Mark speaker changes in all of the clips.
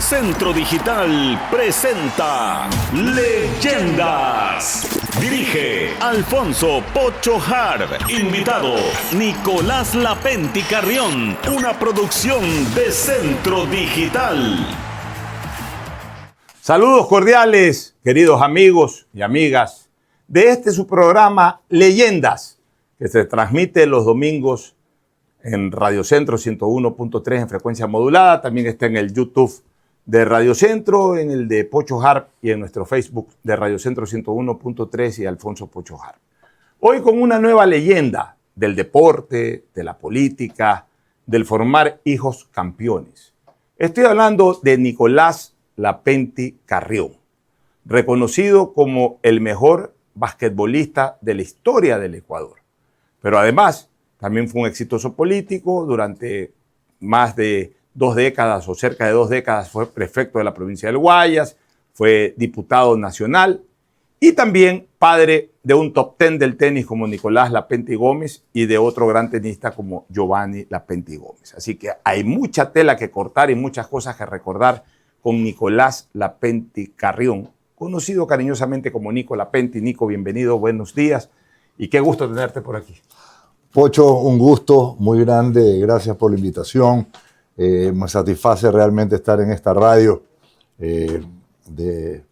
Speaker 1: Centro Digital presenta Leyendas. Dirige Alfonso Pocho Harb. Invitado Nicolás Lapenti Carrión. Una producción de Centro Digital.
Speaker 2: Saludos cordiales, queridos amigos y amigas, de este su programa Leyendas, que se transmite los domingos en Radio Centro 101.3 en frecuencia modulada. También está en el YouTube de Radio Centro, en el de Pocho Harb y en nuestro Facebook de Radio Centro 101.3 y Alfonso Pocho Harb. Hoy con una nueva leyenda del deporte, de la política, del formar hijos campeones. Estoy hablando de Nicolás Lapenti Carrión, reconocido como el mejor basquetbolista de la historia del Ecuador. Pero además, también fue un exitoso político. Durante más de 2 décadas o cerca de 2 décadas fue prefecto de la provincia del Guayas, fue diputado nacional y también padre de un top 10 del tenis como Nicolás Lapenti Gómez y de otro gran tenista como Giovanni Lapenti Gómez. Así que hay mucha tela que cortar y muchas cosas que recordar con Nicolás Lapenti Carrión, conocido cariñosamente como Nico Lapenti. Nico, bienvenido, buenos días y qué gusto tenerte por aquí.
Speaker 3: Pocho, un gusto muy grande, gracias por la invitación. Me satisface realmente estar en esta radio de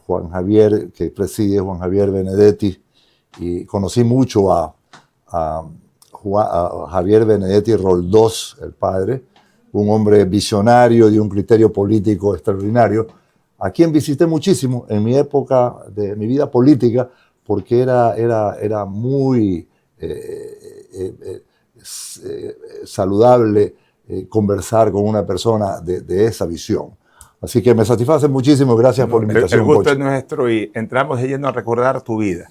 Speaker 3: Juan Javier, que preside Juan Javier Benedetti, y conocí mucho a Javier Benedetti Roldós, el padre, un hombre visionario de un criterio político extraordinario, a quien visité muchísimo en mi época de mi vida política, porque era muy saludable conversar con una persona de esa visión. Así que me satisface muchísimo. Gracias por la invitación.
Speaker 2: El gusto es nuestro y entramos de lleno a recordar tu vida.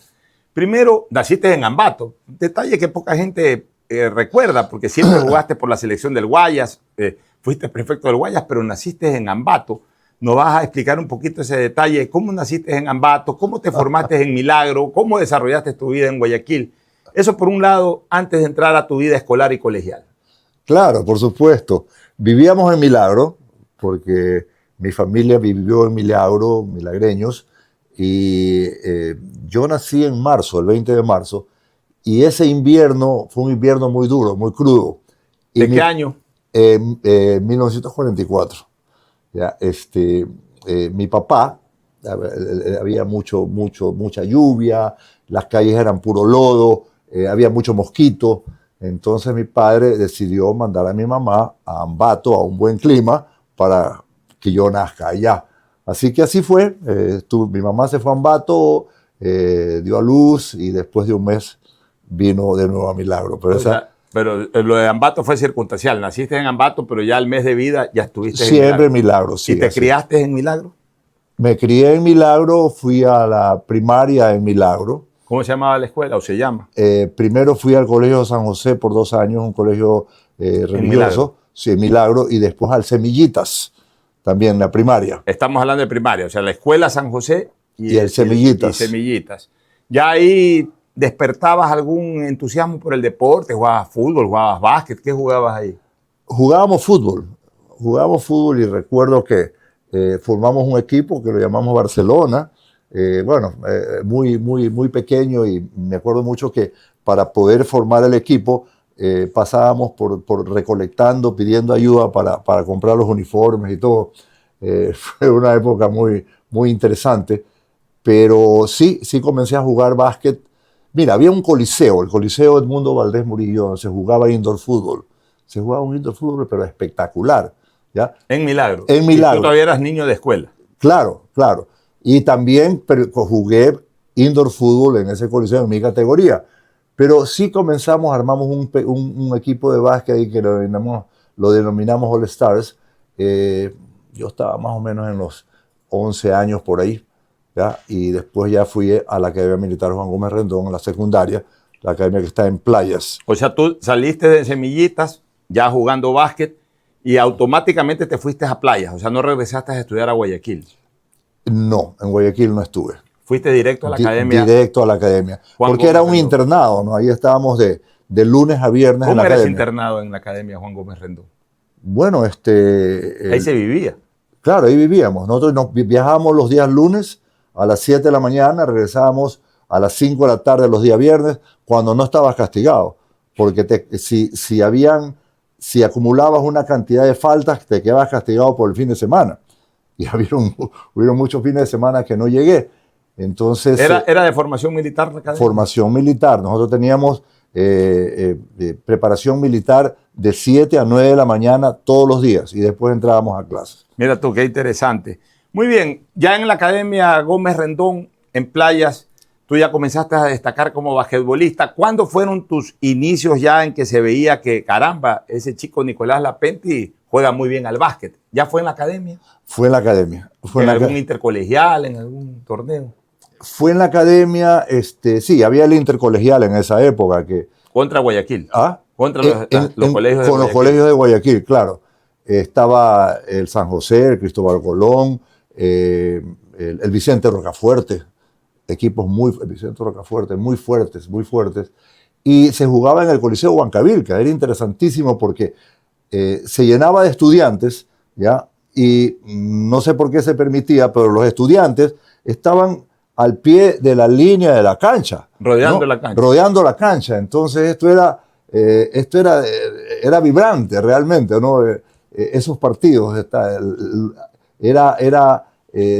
Speaker 2: Primero, naciste en Ambato, detalle que poca gente recuerda, porque siempre jugaste por la selección del Guayas, fuiste prefecto del Guayas, pero naciste en Ambato. ¿Nos vas a explicar un poquito ese detalle? ¿Cómo naciste en Ambato? ¿Cómo te formaste en Milagro? ¿Cómo desarrollaste tu vida en Guayaquil? Eso por un lado, antes de entrar a tu vida escolar y colegial.
Speaker 3: Claro, por supuesto. Vivíamos en Milagro, porque mi familia vivió en Milagro, milagreños, y yo nací en marzo, el 20 de marzo, y ese invierno fue un invierno muy duro, muy crudo.
Speaker 2: ¿De qué año?
Speaker 3: 1944. ¿Ya? Mi papá, había mucha lluvia, las calles eran puro lodo, había mucho mosquito. Entonces mi padre decidió mandar a mi mamá a Ambato, a un buen clima, para que yo nazca allá. Así que así fue. Mi mamá se fue a Ambato, dio a luz y después de un mes vino de nuevo a Milagro.
Speaker 2: Pero lo de Ambato fue circunstancial. Naciste en Ambato, pero ya al mes de vida ya estuviste
Speaker 3: siempre en Milagro. Sí,
Speaker 2: ¿y te criaste en Milagro?
Speaker 3: Me crié en Milagro, fui a la primaria en Milagro.
Speaker 2: ¿Cómo se llamaba la escuela o se llama?
Speaker 3: Primero fui al Colegio San José por 2 años, un colegio religioso, sí, en Milagro, y después al Semillitas, también la primaria.
Speaker 2: Estamos hablando de primaria, o sea, la escuela San José
Speaker 3: y el Semillitas.
Speaker 2: Y Semillitas. ¿Ya ahí despertabas algún entusiasmo por el deporte? ¿Jugabas fútbol, jugabas básquet? ¿Qué jugabas ahí?
Speaker 3: Jugábamos fútbol y recuerdo que formamos un equipo que lo llamamos Barcelona. Muy pequeño, y me acuerdo mucho que para poder formar el equipo pasábamos por recolectando, pidiendo ayuda para comprar los uniformes y todo. Fue una época muy interesante, pero sí comencé a jugar básquet. Mira, había un coliseo, el Coliseo Edmundo Valdés Murillo, donde se jugaba indoor fútbol. Se jugaba un indoor fútbol, pero espectacular, ¿ya?
Speaker 2: En Milagro.
Speaker 3: En Milagro.
Speaker 2: Y tú todavía eras niño de escuela.
Speaker 3: Claro. Y también jugué indoor fútbol en ese coliseo en mi categoría. Pero sí armamos un equipo de básquet ahí que lo denominamos All Stars. Yo estaba más o menos en los 11 años por ahí, ¿ya? Y después ya fui a la Academia Militar Juan Gómez Rendón, en la secundaria, la academia que está en Playas.
Speaker 2: O sea, tú saliste de Semillitas ya jugando básquet y automáticamente te fuiste a Playas. O sea, no regresaste a estudiar a Guayaquil.
Speaker 3: No, en Guayaquil no estuve.
Speaker 2: ¿Fuiste directo a la academia?
Speaker 3: Directo a la academia. Porque era un internado, ¿no? Ahí estábamos de lunes a viernes en la academia.
Speaker 2: ¿Cómo eras internado en la academia Juan Gómez Rendón?
Speaker 3: Bueno,
Speaker 2: ahí se vivía.
Speaker 3: Claro, ahí vivíamos. Nosotros viajábamos los días lunes a las 7 de la mañana, regresábamos a las 5 de la tarde los días viernes, cuando no estabas castigado. Porque si acumulabas una cantidad de faltas, te quedabas castigado por el fin de semana. Y hubieron muchos fines de semana que no llegué. Entonces,
Speaker 2: ¿Era de formación militar la academia?
Speaker 3: Formación militar. Nosotros teníamos preparación militar de 7 a 9 de la mañana todos los días y después entrábamos a clases.
Speaker 2: Mira tú, qué interesante. Muy bien, ya en la Academia Gómez Rendón, en Playas, tú ya comenzaste a destacar como basquetbolista. ¿Cuándo fueron tus inicios ya en que se veía que, caramba, ese chico Nicolás Lapenti juega muy bien al básquet? ¿Ya fue en la academia?
Speaker 3: Fue en la academia.
Speaker 2: ¿En algún intercolegial, en algún torneo?
Speaker 3: Fue en la academia, sí, había el intercolegial en esa época.
Speaker 2: Contra Guayaquil. Contra los colegios de Guayaquil.
Speaker 3: Con los colegios de Guayaquil, claro. Estaba el San José, el Cristóbal Colón, el Vicente Rocafuerte, equipos Vicente Rocafuerte, muy fuertes, muy fuertes. Y se jugaba en el Coliseo Huancavilca. Era interesantísimo porque se llenaba de estudiantes, ¿ya? Y no sé por qué se permitía, pero los estudiantes estaban al pie de la línea de la cancha.
Speaker 2: Rodeando, ¿no?
Speaker 3: La cancha. Rodeando la cancha. Entonces esto era vibrante realmente, ¿no? Esos partidos.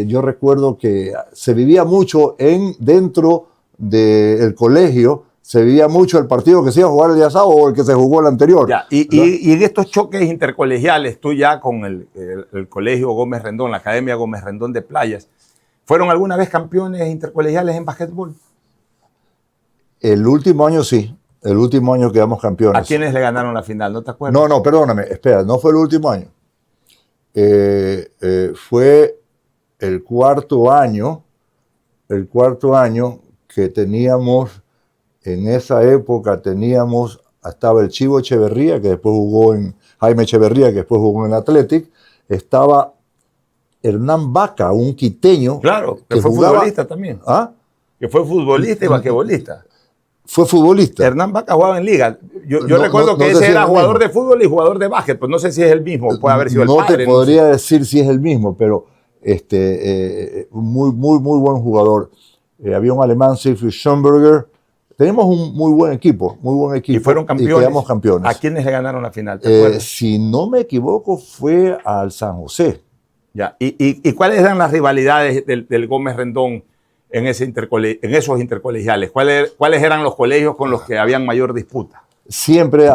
Speaker 3: Yo recuerdo que se vivía mucho dentro del colegio, se vivía mucho el partido que se iba a jugar el día sábado o el que se jugó el anterior.
Speaker 2: Ya, y en estos choques intercolegiales, tú ya con el Colegio Gómez Rendón, la Academia Gómez Rendón de Playas, ¿fueron alguna vez campeones intercolegiales en básquetbol?
Speaker 3: El último año sí. El último año quedamos campeones.
Speaker 2: ¿A quiénes le ganaron la final? ¿No te acuerdas?
Speaker 3: No, perdóname. Espera, no fue el último año. Fue el cuarto año que teníamos, en esa época estaba el Chivo Echeverría, que después jugó Jaime Echeverría, que después jugó en Athletic, estaba Hernán Vaca, un quiteño.
Speaker 2: Claro, que fue futbolista también.
Speaker 3: ¿Ah?
Speaker 2: Que fue futbolista y basquetbolista.
Speaker 3: Fue futbolista.
Speaker 2: Hernán Vaca jugaba en liga. Yo recuerdo que ese era jugador de fútbol y jugador de básquet, pues no sé si es el mismo, puede haber sido el padre.
Speaker 3: No te podría decir si es el mismo, pero muy buen jugador. Había un alemán, Siegfried Schönberger. Tenemos un muy buen equipo.
Speaker 2: Y fueron campeones.
Speaker 3: Y quedamos campeones.
Speaker 2: ¿A quiénes le ganaron la final? ¿Te acuerdas?
Speaker 3: Si no me equivoco, fue al San José.
Speaker 2: Ya. ¿Y cuáles eran las rivalidades del Gómez Rendón en esos intercolegiales? ¿Cuáles eran los colegios con los que habían mayor disputa?
Speaker 3: Siempre,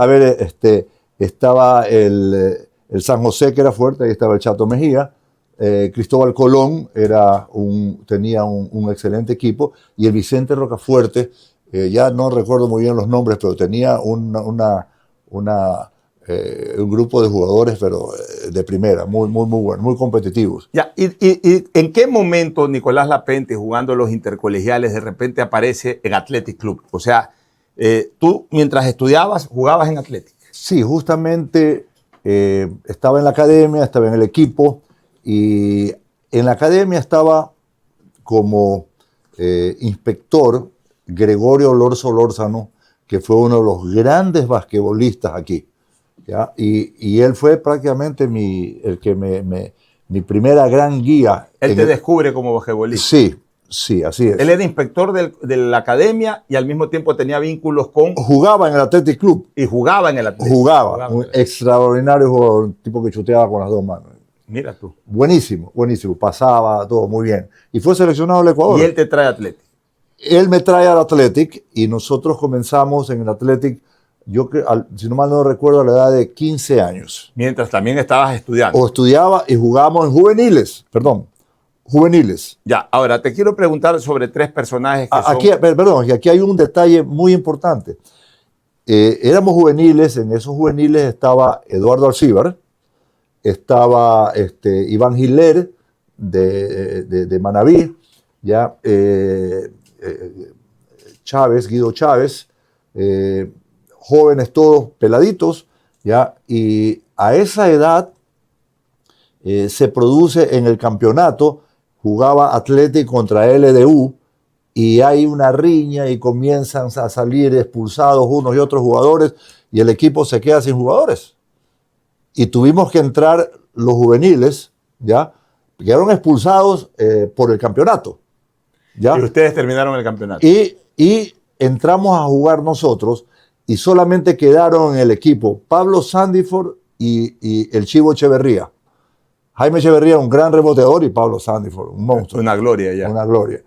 Speaker 3: estaba el San José, que era fuerte, ahí estaba el Chato Mejía. Cristóbal Colón tenía un excelente equipo, y el Vicente Rocafuerte, ya no recuerdo muy bien los nombres, pero tenía un grupo de jugadores, pero de primera, muy buenos, muy competitivos.
Speaker 2: Ya, ¿y en qué momento Nicolás Lapenti, jugando los intercolegiales, de repente aparece en Athletic Club? O sea, tú mientras estudiabas, jugabas en Athletic.
Speaker 3: Sí, justamente estaba en la academia, estaba en el equipo, y en la academia estaba como inspector Gregorio Lorzo Lórzano, que fue uno de los grandes basquetbolistas aquí. ¿Ya? Y él fue prácticamente mi primera gran guía.
Speaker 2: Él te descubre como basquetbolista.
Speaker 3: Sí, así es.
Speaker 2: Él era inspector de la academia y al mismo tiempo tenía vínculos con...
Speaker 3: Jugaba en el Athletic Club.
Speaker 2: Y jugaba en el Athletic.
Speaker 3: Jugaba. Un extraordinario jugador, un tipo que chuteaba con las dos manos.
Speaker 2: Mira tú.
Speaker 3: Buenísimo. Pasaba todo muy bien. Y fue seleccionado al Ecuador.
Speaker 2: Y él te trae a Athletic.
Speaker 3: Él me trae al Athletic y nosotros comenzamos en el Athletic, si no mal no recuerdo, a la edad de 15 años.
Speaker 2: Mientras también estabas estudiando.
Speaker 3: O estudiaba y jugábamos en juveniles.
Speaker 2: Ya, ahora te quiero preguntar sobre tres personajes que
Speaker 3: y aquí hay un detalle muy importante. Éramos juveniles, en esos juveniles estaba Eduardo Alcíbar, estaba Iván Giler de Manaví, ya, Guido Chávez, jóvenes todos peladitos, ya, y a esa edad se produce en el campeonato, jugaba Athletic contra LDU, y hay una riña y comienzan a salir expulsados unos y otros jugadores, y el equipo se queda sin jugadores. Y tuvimos que entrar los juveniles, ¿ya? quedaron expulsados por el campeonato. ¿Ya?
Speaker 2: Y ustedes terminaron el campeonato.
Speaker 3: Y entramos a jugar nosotros y solamente quedaron en el equipo Pablo Sandiford y el Chivo Echeverría. Jaime Echeverría, un gran reboteador, y Pablo Sandiford, un monstruo.
Speaker 2: Una gloria ya.
Speaker 3: Una gloria.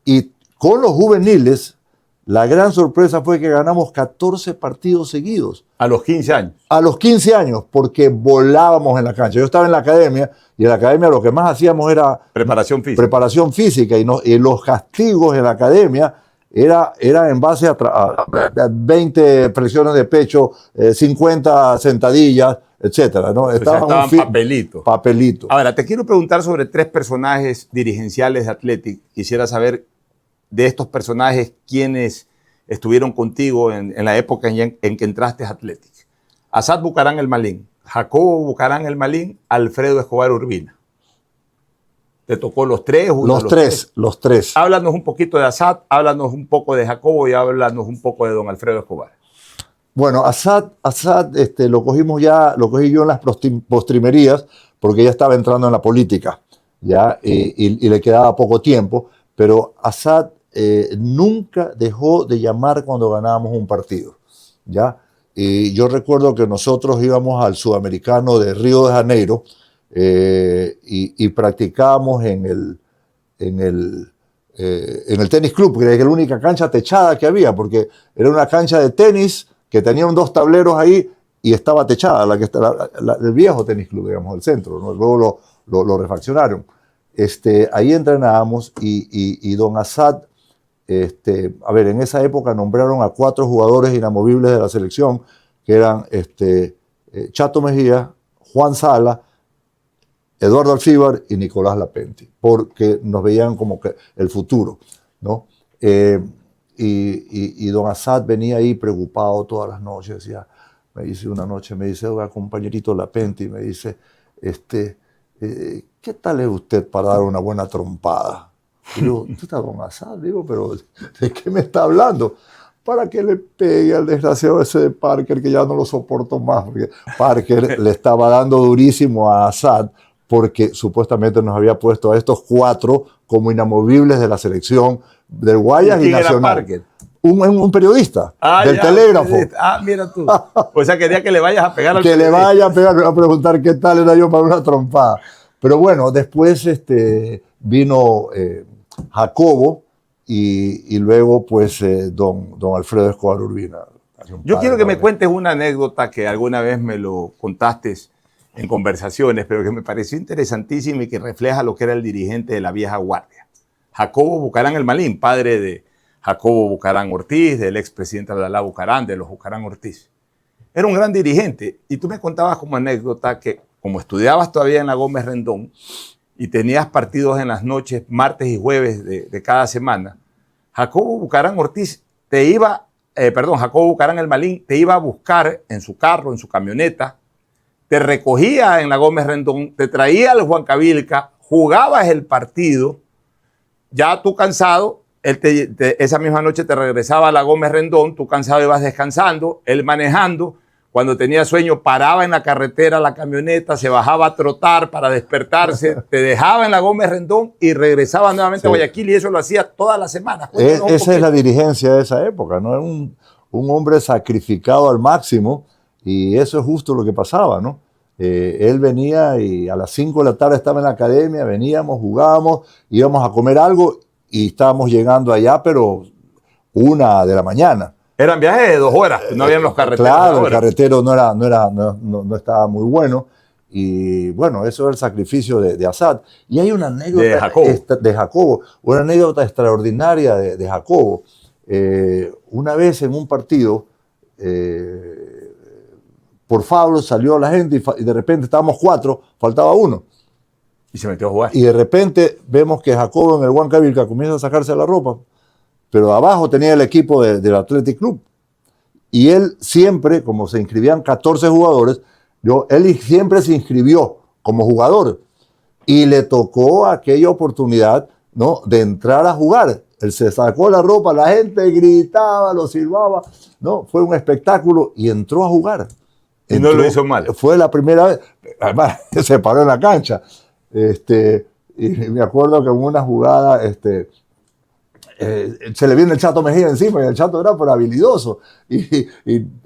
Speaker 3: Y con los juveniles, la gran sorpresa fue que ganamos 14 partidos seguidos.
Speaker 2: A los 15 años.
Speaker 3: A los 15 años, porque volábamos en la cancha. Yo estaba en la academia, y en la academia lo que más hacíamos era
Speaker 2: Preparación física.
Speaker 3: Preparación física, y los castigos en la academia era en base a 20 flexiones de pecho, 50 sentadillas, etcétera, ¿no?
Speaker 2: Estaban papelito.
Speaker 3: Papelito.
Speaker 2: Ahora, te quiero preguntar sobre 3 personajes dirigenciales de Athletic. Quisiera saber de estos personajes quiénes estuvieron contigo en la época en que entraste a Athletic. Asad Bucarán El Malín, Jacobo Bucarán El Malín, Alfredo Escobar Urbina. ¿Te tocó los 3?
Speaker 3: Los tres.
Speaker 2: Háblanos un poquito de Asad, háblanos un poco de Jacobo y háblanos un poco de don Alfredo Escobar.
Speaker 3: Bueno, Asad lo cogí yo en las postrimerías, porque ya estaba entrando en la política, ¿ya? Y le quedaba poco tiempo, pero Asad nunca dejó de llamar cuando ganábamos un partido, ¿ya? Y yo recuerdo que nosotros íbamos al Sudamericano de Río de Janeiro y practicábamos en el tenis club, que era la única cancha techada que había, porque era una cancha de tenis que tenía 2 tableros ahí y estaba techada, el viejo tenis club, digamos, el centro, ¿no? Luego lo refaccionaron. Ahí entrenábamos y don Asad, en esa época nombraron a 4 jugadores inamovibles de la selección, que eran Chato Mejía, Juan Sala, Eduardo Alcíbar y Nicolás Lapenti, porque nos veían como que el futuro, ¿no? Y don Asad venía ahí preocupado todas las noches, una noche me dice, oiga, compañerito Lapenti, me dice, ¿qué tal es usted para dar una buena trompada? Y digo, ¿tú estás don Asad? Digo, pero ¿de qué me está hablando? Para que le pegue al desgraciado ese de Parker, que ya no lo soporto más, porque Parker le estaba dando durísimo a Asad, porque supuestamente nos había puesto a estos 4 como inamovibles de la selección del Guayas y Nacional.
Speaker 2: Parker?
Speaker 3: Un periodista del Telégrafo.
Speaker 2: Mira tú. O sea, quería que le vayas a pegar al
Speaker 3: que le vaya a pegar, a preguntar qué tal era yo para una trompada. Pero bueno, después vino Jacobo y luego pues don Alfredo Escobar Urbina.
Speaker 2: Yo quiero que me cuentes una anécdota que alguna vez me lo contaste en conversaciones, pero que me pareció interesantísima y que refleja lo que era el dirigente de la vieja guardia. Jacobo Bucarán El Malín, padre de Jacobo Bucarán Ortiz, del expresidente Abdalá Bucarán, de los Bucarán Ortiz. Era un gran dirigente y tú me contabas como anécdota que como estudiabas todavía en la Gómez Rendón y tenías partidos en las noches, martes y jueves de cada semana, Jacobo Bucarán Ortiz Jacobo Bucarán El Malín te iba a buscar en su carro, en su camioneta, te recogía en la Gómez Rendón, te traía al Juan Cavilca, jugabas el partido, ya tú cansado, esa misma noche te regresaba a la Gómez Rendón, tú cansado ibas descansando, él manejando, cuando tenía sueño paraba en la carretera la camioneta, se bajaba a trotar para despertarse, te dejaba en la Gómez Rendón y regresaba nuevamente a Guayaquil, y eso lo hacía todas las semanas.
Speaker 3: Esa es la dirigencia de esa época, ¿no? Era un hombre sacrificado al máximo, y eso es justo lo que pasaba, ¿no? Él venía y a las 5 de la tarde estaba en la academia, veníamos, jugábamos, íbamos a comer algo y estábamos llegando allá, pero 1 de la mañana.
Speaker 2: Eran viajes de 2 horas, no habían los carreteros.
Speaker 3: Claro, el carretero no estaba muy bueno. Y bueno, eso es el sacrificio de Asad. Y hay una anécdota de Jacobo, una anécdota extraordinaria de Jacobo. Una vez en un partido, por Fablo salió la gente y de repente estábamos 4, faltaba 1.
Speaker 2: Y se metió a jugar.
Speaker 3: Y de repente vemos que Jacobo en el Juan Cavilca comienza a sacarse la ropa, pero abajo tenía el equipo del Athletic Club. Y él siempre, como se inscribían 14 jugadores, él siempre se inscribió como jugador. Y le tocó aquella oportunidad, ¿no?, de entrar a jugar. Él se sacó la ropa, la gente gritaba, lo silbaba, ¿no? Fue un espectáculo y entró a jugar.
Speaker 2: Y no lo hizo mal.
Speaker 3: Fue la primera vez. Además, se paró en la cancha. Y me acuerdo que en una jugada se le viene el Chato Mejía encima y el Chato era pero habilidoso y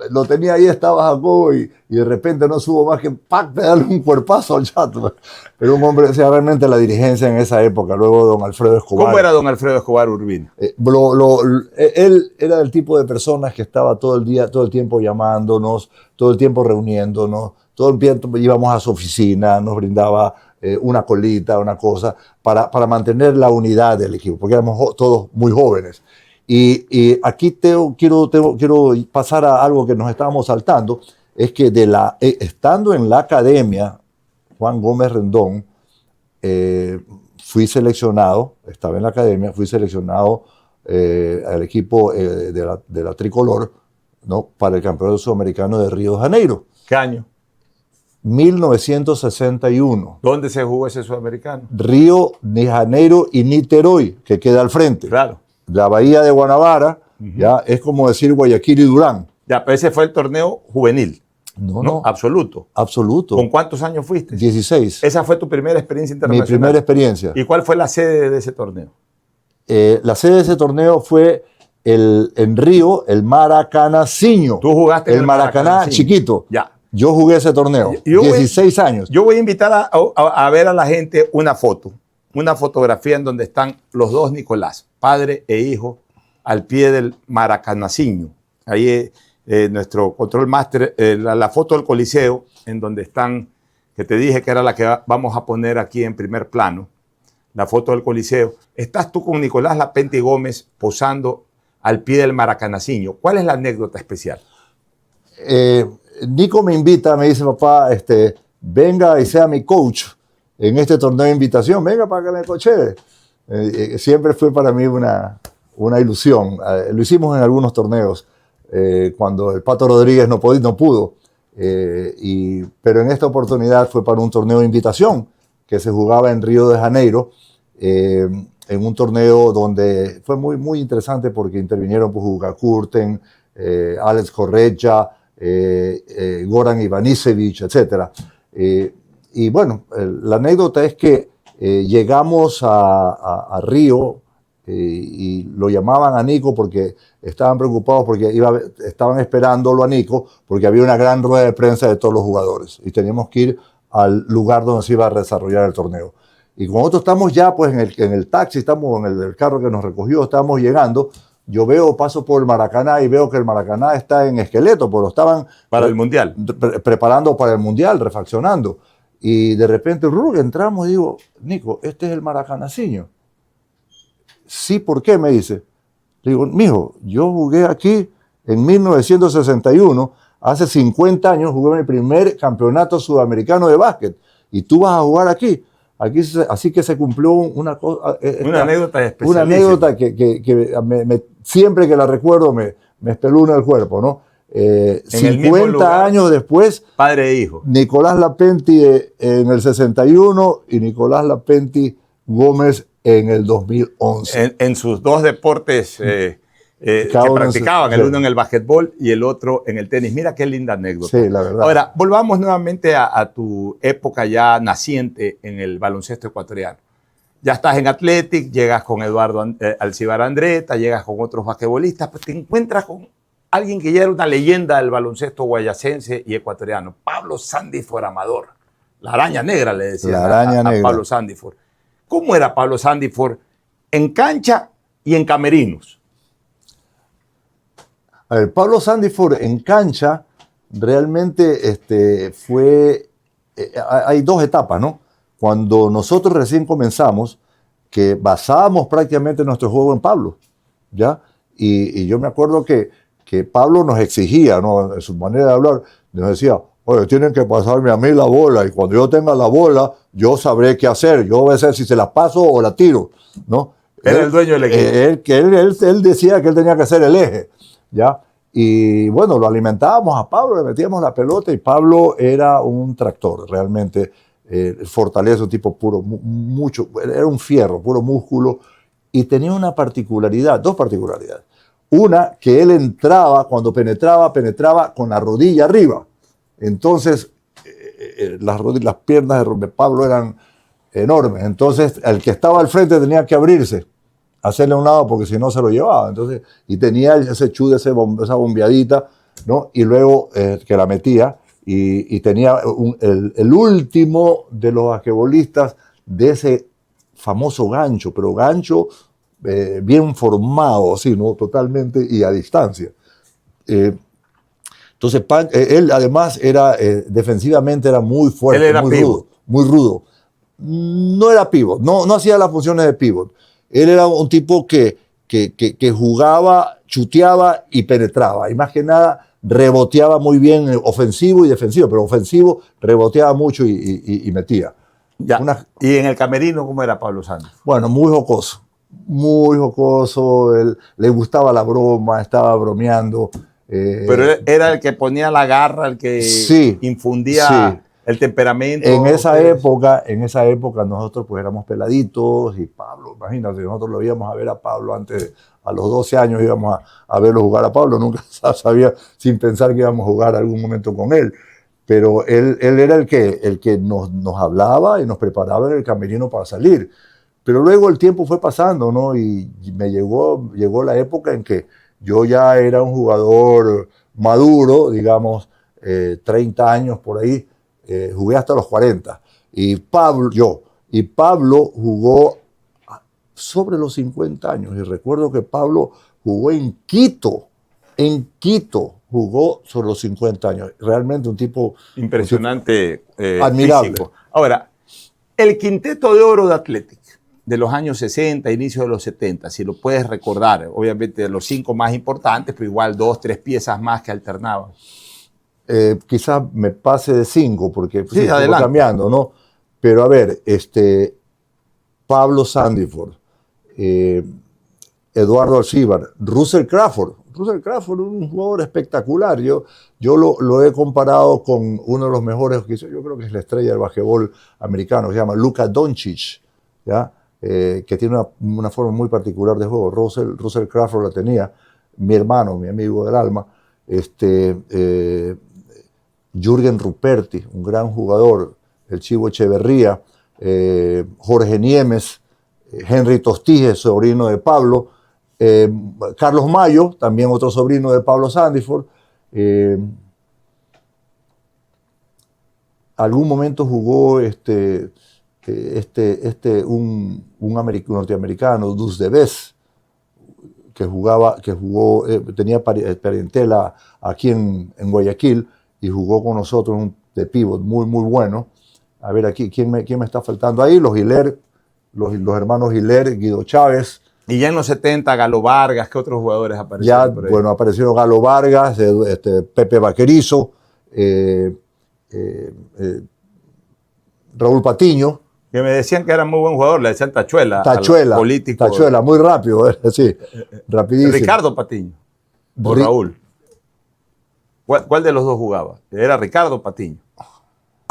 Speaker 3: lo tenía ahí, estaba Jacobo y de repente no subo más que ¡pac! Darle un cuerpazo al Chato. Pero un hombre, o sea, realmente la dirigencia en esa época, luego don Alfredo Escobar.
Speaker 2: ¿Cómo era don Alfredo Escobar Urbina?
Speaker 3: Él era el tipo de personas que estaba todo el tiempo llamándonos, todo el tiempo reuniéndonos, todo el tiempo íbamos a su oficina, nos brindaba una colita, una cosa, para mantener la unidad del equipo, porque éramos todos muy jóvenes. Y aquí quiero pasar a algo que nos estábamos saltando, es que estando en la academia, Juan Gómez Rendón, fui seleccionado, estaba en la academia, fui seleccionado al equipo de la Tricolor, ¿no? Para el Campeonato Sudamericano de Río de Janeiro.
Speaker 2: ¿Qué año?
Speaker 3: 1961.
Speaker 2: ¿Dónde se jugó ese sudamericano?
Speaker 3: Río de Janeiro y Niterói, que queda al frente.
Speaker 2: Claro.
Speaker 3: La bahía de Guanabara, ya es como decir Guayaquil y Durán.
Speaker 2: Ya, pero ese fue el torneo juvenil.
Speaker 3: No.
Speaker 2: Absoluto.
Speaker 3: Absoluto.
Speaker 2: ¿Con cuántos años fuiste?
Speaker 3: 16.
Speaker 2: Esa fue tu primera experiencia internacional.
Speaker 3: Mi primera experiencia.
Speaker 2: ¿Y cuál fue la sede de ese torneo?
Speaker 3: La sede de ese torneo fue en Río, el Maracanacinho.
Speaker 2: Tú jugaste en
Speaker 3: el Maracaná chiquito.
Speaker 2: Ya.
Speaker 3: Yo jugué ese torneo, 16 años.
Speaker 2: Yo voy a invitar a ver a la gente una fotografía en donde están los dos Nicolás, padre e hijo, al pie del Maracanacinho. Ahí nuestro control master, la foto del Coliseo, en donde están, que te dije que era la que vamos a poner aquí en primer plano, la foto del Coliseo. Estás tú con Nicolás Lapenti Gómez posando al pie del Maracanacinho. ¿Cuál es la anécdota especial?
Speaker 3: Nico me invita, me dice, papá, venga y sea mi coach en este torneo de invitación, venga para que me coachee. Siempre fue para mí una ilusión. Lo hicimos en algunos torneos, cuando el Pato Rodríguez no pudo. Pero en esta oportunidad fue para un torneo de invitación que se jugaba en Río de Janeiro, en un torneo donde fue muy, muy interesante porque intervinieron Pujuga Kurten, Alex Correcha, Goran Ivanisevic, etc. Y bueno, la anécdota es que llegamos a Río y lo llamaban a Nico porque estaban preocupados porque estaban esperándolo a Nico porque había una gran rueda de prensa de todos los jugadores y teníamos que ir al lugar donde se iba a desarrollar el torneo. Y como nosotros estamos ya pues en el taxi, estamos en el carro que nos recogió, estábamos llegando. Yo paso por el Maracaná y veo que el Maracaná está en esqueleto, porque lo estaban
Speaker 2: para el Mundial,
Speaker 3: preparando para el Mundial, refaccionando. Y de repente entramos y digo, Nico, este es el Maracanacinho. Sí, ¿por qué? Me dice. Le digo, mijo, yo jugué aquí en 1961, hace 50 años jugué mi primer campeonato sudamericano de básquet, y tú vas a jugar aquí. Así que se cumplió una
Speaker 2: anécdota especial.
Speaker 3: Una anécdota que siempre que la recuerdo me espeluna el cuerpo, ¿no? 50 años después,
Speaker 2: padre e hijo.
Speaker 3: Nicolás Lapenti en el 61 y Nicolás Lapenti Gómez en el 2011.
Speaker 2: En sus dos deportes que practicaban, el uno en el básquetbol y el otro en el tenis. Mira qué linda anécdota.
Speaker 3: Sí, la verdad.
Speaker 2: Ahora, volvamos nuevamente a tu época ya naciente en el baloncesto ecuatoriano. Ya estás en Athletic, llegas con Eduardo Alcibar Andretta, llegas con otros basquetbolistas, pues te encuentras con alguien que ya era una leyenda del baloncesto guayacense y ecuatoriano, Pablo Sandiford Amador. La araña negra, le decían a Pablo Sandiford. ¿Cómo era Pablo Sandiford en cancha y en camerinos?
Speaker 3: A ver, Pablo Sandiford en cancha realmente fue... hay dos etapas, ¿no? Cuando nosotros recién comenzamos, que basábamos prácticamente nuestro juego en Pablo, ¿ya? Y yo me acuerdo que Pablo nos exigía, ¿no? En su manera de hablar, nos decía, oye, tienen que pasarme a mí la bola, y cuando yo tenga la bola, yo sabré qué hacer, yo voy a ver si se la paso o la tiro, ¿no?
Speaker 2: Era el dueño del equipo.
Speaker 3: Él decía que él tenía que ser el eje, ¿ya? Y bueno, lo alimentábamos a Pablo, le metíamos la pelota y Pablo era un tractor, realmente fortaleza, un tipo puro, era un fierro, puro músculo, y tenía una particularidad, dos particularidades. Una, que él entraba, cuando penetraba con la rodilla arriba. Entonces, las piernas de Pablo eran enormes. Entonces, el que estaba al frente tenía que abrirse, hacerle a un lado porque si no se lo llevaba. Entonces, y tenía ese chute, esa bombeadita, ¿no? Y luego que la metía y tenía el último de los basquetbolistas de ese famoso gancho, pero gancho bien formado, así, ¿no? Totalmente y a distancia. Entonces, él además era defensivamente era muy fuerte,
Speaker 2: Él era
Speaker 3: muy
Speaker 2: pivot.
Speaker 3: rudo, muy rudo. No era pivot, no hacía las funciones de pivot. Él era un tipo que jugaba, chuteaba y penetraba. Y más que nada reboteaba muy bien, ofensivo y defensivo, pero ofensivo reboteaba mucho y metía.
Speaker 2: Ya. ¿Y en el camerino cómo era Pablo Santos?
Speaker 3: Bueno, muy jocoso, él, le gustaba la broma, estaba bromeando.
Speaker 2: Pero él era el que ponía la garra, el que
Speaker 3: sí,
Speaker 2: infundía
Speaker 3: sí.
Speaker 2: el temperamento.
Speaker 3: En esa época nosotros pues éramos peladitos y Pablo, imagínate, nosotros lo íbamos a ver a Pablo antes, a los 12 años íbamos a verlo jugar a Pablo, nunca sabía sin pensar que íbamos a jugar algún momento con él, pero él era el que nos hablaba y nos preparaba en el camerino para salir. Pero luego el tiempo fue pasando, ¿no? Y llegó la época en que yo ya era un jugador maduro, digamos, 30 años por ahí, jugué hasta los 40. Y Pablo jugó sobre los 50 años. Y recuerdo que Pablo jugó en Quito, jugó sobre los 50 años. Realmente un tipo
Speaker 2: impresionante,
Speaker 3: admirable.
Speaker 2: Físico. Ahora, el quinteto de oro de Athletic de los años 60, inicio de los 70, si lo puedes recordar, obviamente los 5 más importantes, pero igual 2, 3 piezas más que alternaban.
Speaker 3: Quizás me pase de 5 porque
Speaker 2: sí,
Speaker 3: estoy cambiando, ¿no? Pero a ver, Pablo Sandiford, Eduardo Alcíbar, Russell Crawford, un jugador espectacular. Yo lo he comparado con uno de los mejores, yo creo que es la estrella del basquetbol americano, se llama Luka Doncic, ¿ya? Que tiene una forma muy particular de juego. Russell Crawford la tenía, mi hermano, mi amigo del alma, Jürgen Ruperti, un gran jugador, el Chivo Echeverría, Jorge Niemes, Henry Tostije, sobrino de Pablo, Carlos Mayo, también otro sobrino de Pablo Sandiford. Algún momento jugó un norteamericano, Dus de Bes, tenía parentela aquí en Guayaquil y jugó con nosotros de pívot muy, muy bueno. A ver, aquí, ¿quién me está faltando ahí? Los Hiler, los hermanos Hiler, Guido Chávez.
Speaker 2: Y ya en los 70, Galo Vargas, ¿qué otros jugadores aparecieron por ahí?
Speaker 3: Bueno, aparecieron Galo Vargas, Pepe Vaquerizo, Raúl Patiño.
Speaker 2: Que me decían que era muy buen jugador, le decían Tachuela.
Speaker 3: Político. Tachuela, muy rápido, sí, rapidísimo.
Speaker 2: Ricardo Patiño o Raúl. ¿Cuál de los dos jugaba? Era Ricardo Patiño.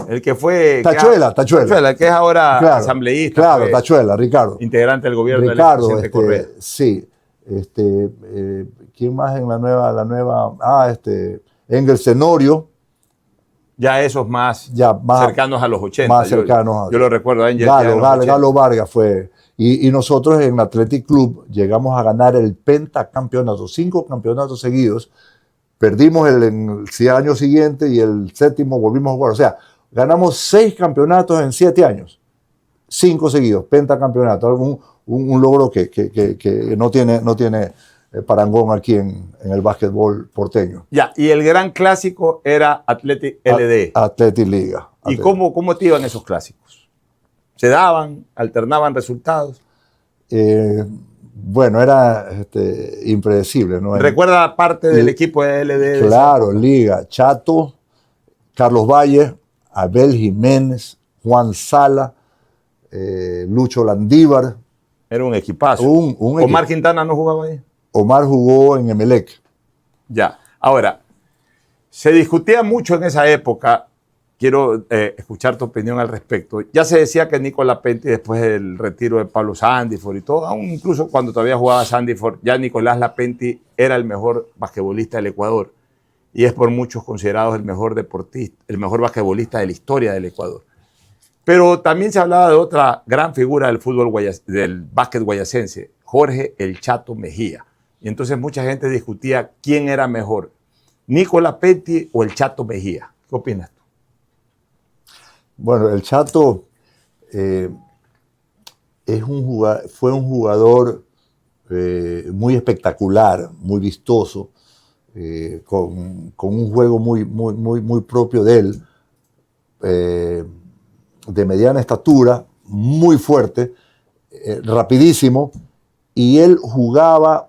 Speaker 2: El que fue...
Speaker 3: Tachuela.
Speaker 2: El que es ahora asambleísta.
Speaker 3: Claro, Tachuela, Ricardo.
Speaker 2: Integrante del gobierno
Speaker 3: Ricardo,
Speaker 2: del presidente Correa.
Speaker 3: Sí. ¿Quién más en la nueva? Engel Tenorio.
Speaker 2: Ya esos más cercanos a los 80.
Speaker 3: Más cercanos.
Speaker 2: Yo lo recuerdo.
Speaker 3: Galo Vargas fue. Y nosotros en Athletic Club llegamos a ganar el pentacampeonato, 5 campeonatos seguidos. Perdimos el año siguiente y el 7º volvimos a jugar. O sea, ganamos 6 campeonatos en 7 años. 5 seguidos, pentacampeonato. Un logro que no tiene parangón aquí en el básquetbol porteño.
Speaker 2: Ya, y el gran clásico era Athletic LD.
Speaker 3: Athletic Liga.
Speaker 2: ¿Y cómo te iban esos clásicos? ¿Se daban? ¿Alternaban resultados?
Speaker 3: Bueno, era impredecible, ¿no?
Speaker 2: ¿Recuerda parte del equipo de LD?
Speaker 3: Claro, Liga. Chato, Carlos Valle, Abel Jiménez, Juan Sala, Lucho Landívar.
Speaker 2: Era un equipazo. ¿Omar Quintana no jugaba ahí?
Speaker 3: Omar jugó en Emelec.
Speaker 2: Ya. Ahora, se discutía mucho en esa época, quiero escuchar tu opinión al respecto. Ya se decía que Nicolás Lapentti, después del retiro de Pablo Sandiford y todo, aún incluso cuando todavía jugaba Sandiford, ya Nicolás Lapentti era el mejor basquetbolista del Ecuador y es por muchos considerado el mejor basquetbolista de la historia del Ecuador. Pero también se hablaba de otra gran figura del fútbol del básquet guayacense, Jorge El Chato Mejía. Y entonces mucha gente discutía quién era mejor, Nico Lapetti o El Chato Mejía. ¿Qué opinas tú?
Speaker 3: Bueno, el Chato fue un jugador muy espectacular, muy vistoso, con un juego muy propio de él, de mediana estatura, muy fuerte, rapidísimo, y él jugaba